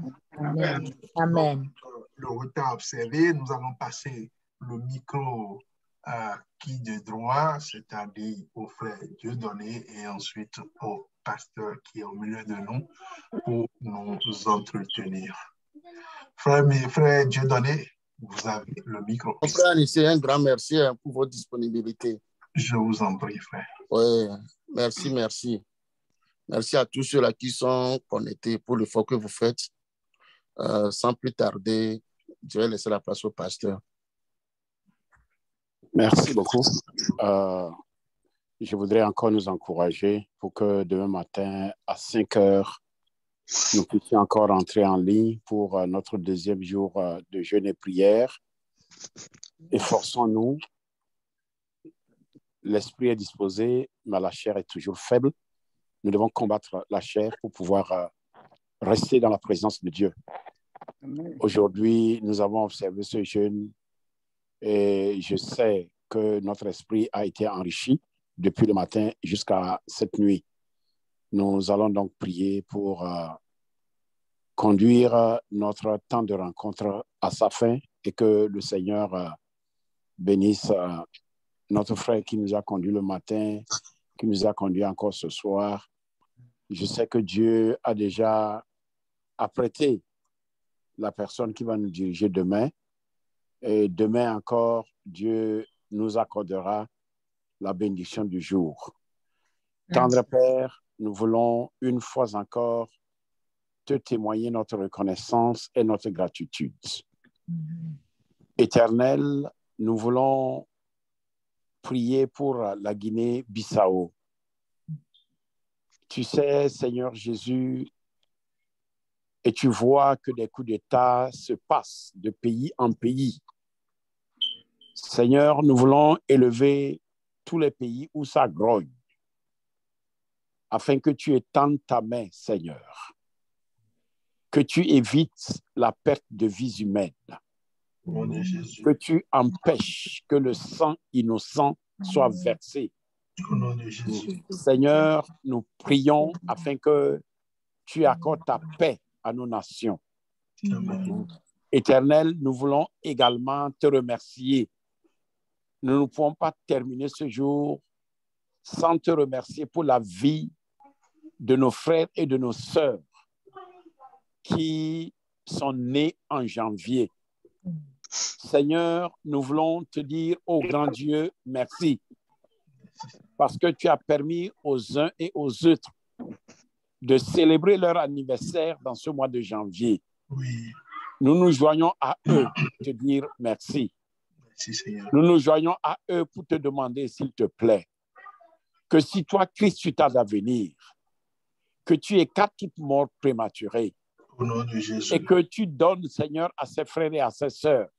Amen. Le retard observé, nous allons passer le micro à qui de droit, c'est-à-dire au frère Dieudonné et ensuite au pasteur qui est au milieu de nous pour nous entretenir. Frère Dieudonné, vous avez le micro. Frère Anissé, un grand merci pour votre disponibilité. Je vous en prie, frère. Oui, merci. Merci à tous ceux-là qui sont connectés pour l'effort que vous faites. Sans plus tarder, je vais laisser la place au pasteur. Merci beaucoup. Je voudrais encore nous encourager pour que demain matin, à 5 heures, nous puissions encore entrer en ligne pour notre deuxième jour de jeûne et prière. Efforçons-nous. L'esprit est disposé, mais la chair est toujours faible. Nous devons combattre la chair pour pouvoir rester dans la présence de Dieu. Aujourd'hui, nous avons observé ce jeûne et je sais que notre esprit a été enrichi depuis le matin jusqu'à cette nuit. Nous allons donc prier pour conduire notre temps de rencontre à sa fin et que le Seigneur bénisse notre frère qui nous a conduit le matin, qui nous a conduit encore ce soir. Je sais que Dieu a déjà apprêté la personne qui va nous diriger demain. Et demain encore, Dieu nous accordera la bénédiction du jour. Tendre Père, nous voulons une fois encore te témoigner notre reconnaissance et notre gratitude. Éternel, nous voulons prier pour la Guinée-Bissau. Tu sais, Seigneur Jésus, et tu vois que des coups d'État se passent de pays en pays. Seigneur, nous voulons élever tous les pays où ça grogne, afin que tu étendes ta main, Seigneur, que tu évites la perte de vies humaines, que tu empêches que le sang innocent soit versé. Seigneur, nous prions afin que tu accordes ta paix à nos nations. Éternel, nous voulons également te remercier. Nous ne pouvons pas terminer ce jour sans te remercier pour la vie de nos frères et de nos sœurs qui sont nés en janvier. Seigneur, nous voulons te dire, ô grand Dieu, merci, parce que tu as permis aux uns et aux autres de célébrer leur anniversaire dans ce mois de janvier. Nous nous joignons à eux pour te dire merci. Nous nous joignons à eux pour te demander, s'il te plaît, que si toi, Christ, tu tardes à venir, que tu écartes toute mort prématurée et que tu donnes, Seigneur, à ses frères et à ses sœurs,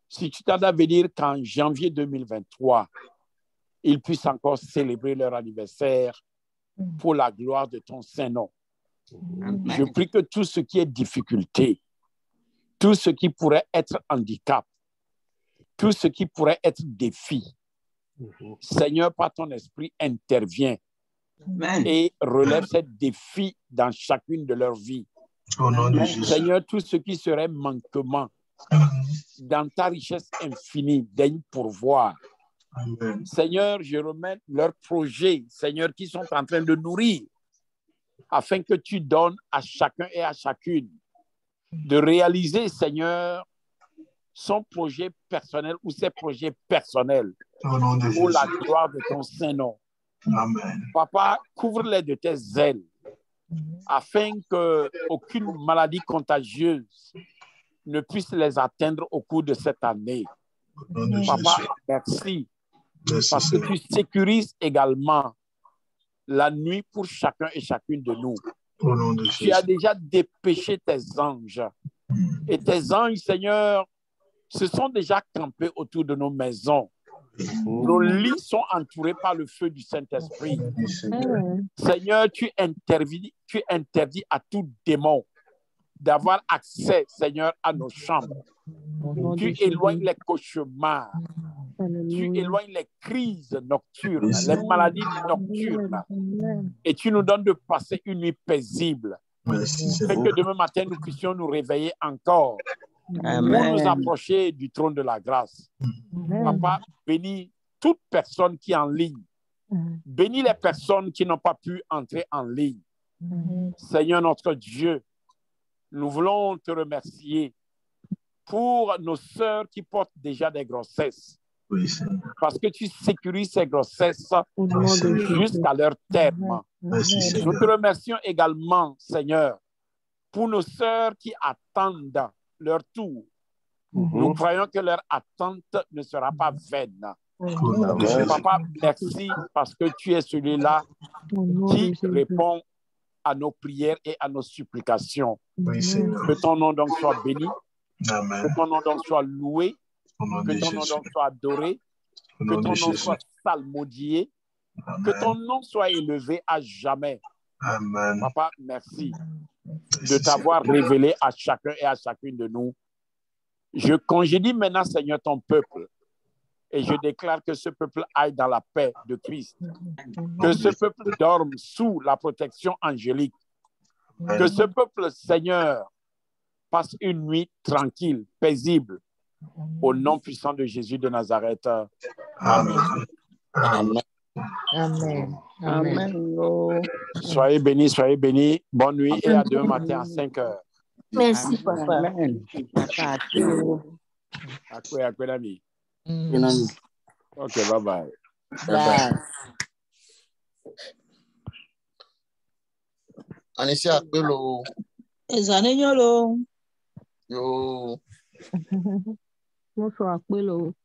si tu tardes à venir qu'en janvier 2023, ils puissent encore célébrer leur anniversaire pour la gloire de ton Saint-Nom. Je prie que tout ce qui est difficulté, tout ce qui pourrait être handicap, tout ce qui pourrait être défi, Seigneur, par ton esprit, intervient et relève ces défis dans chacune de leurs vies. Seigneur, tout ce qui serait manquement dans ta richesse infinie, daigne pourvoir. Seigneur, je remets leurs projets, Seigneur, qui sont en train de nourrir, afin que tu donnes à chacun et à chacune de réaliser, Seigneur, son projet personnel ou ses projets personnels pour la gloire de ton Saint-Nom. Papa, couvre-les de tes ailes afin qu'aucune maladie contagieuse ne puisse les atteindre au cours de cette année. Papa, merci parce que tu sécurises également la nuit pour chacun et chacune de nous. Tu as déjà dépêché tes anges et tes anges, Seigneur, se sont déjà campés autour de nos maisons. Nos lits sont entourés par le feu du Saint-Esprit. Seigneur, tu interdis à tout démon d'avoir accès, Seigneur, à nos chambres. Tu éloignes les cauchemars. Tu éloignes les crises nocturnes, les maladies nocturnes. Et tu nous donnes de passer une nuit paisible. Afin que demain matin, nous puissions nous réveiller encore. Pour nous approcher du trône de la grâce. Papa, bénis toute personne qui est en ligne. Bénis les personnes qui n'ont pas pu entrer en ligne. Seigneur notre Dieu, nous voulons te remercier pour nos sœurs qui portent déjà des grossesses. Parce que tu sécurises ces grossesses jusqu'à leur terme. Nous te remercions également, Seigneur, pour nos sœurs qui attendent leur tour. Nous croyons que leur attente ne sera pas vaine. Papa, merci parce que tu es celui-là qui répond à nos prières et à nos supplications. Que ton nom donc soit béni, que ton nom donc soit loué, que ton nom donc soit adoré, que ton nom soit salmodié, que ton nom soit élevé à jamais. Papa, merci de t'avoir révélé à chacun et à chacune de nous. Je congédie maintenant, Seigneur, ton peuple et je déclare que ce peuple aille dans la paix de Christ, que ce peuple dorme sous la protection angélique, que ce peuple, Seigneur, passe une nuit tranquille, paisible, au nom puissant de Jésus de Nazareth. Amen. Amen. Amen. Amen. Soyez bénis. Bonne nuit et à demain matin à 5 heures. Merci, papa. Ok, bye bye. Bye. Anissé Akpelo. Ezanignolo. Yo. Bonsoir, Akpelo.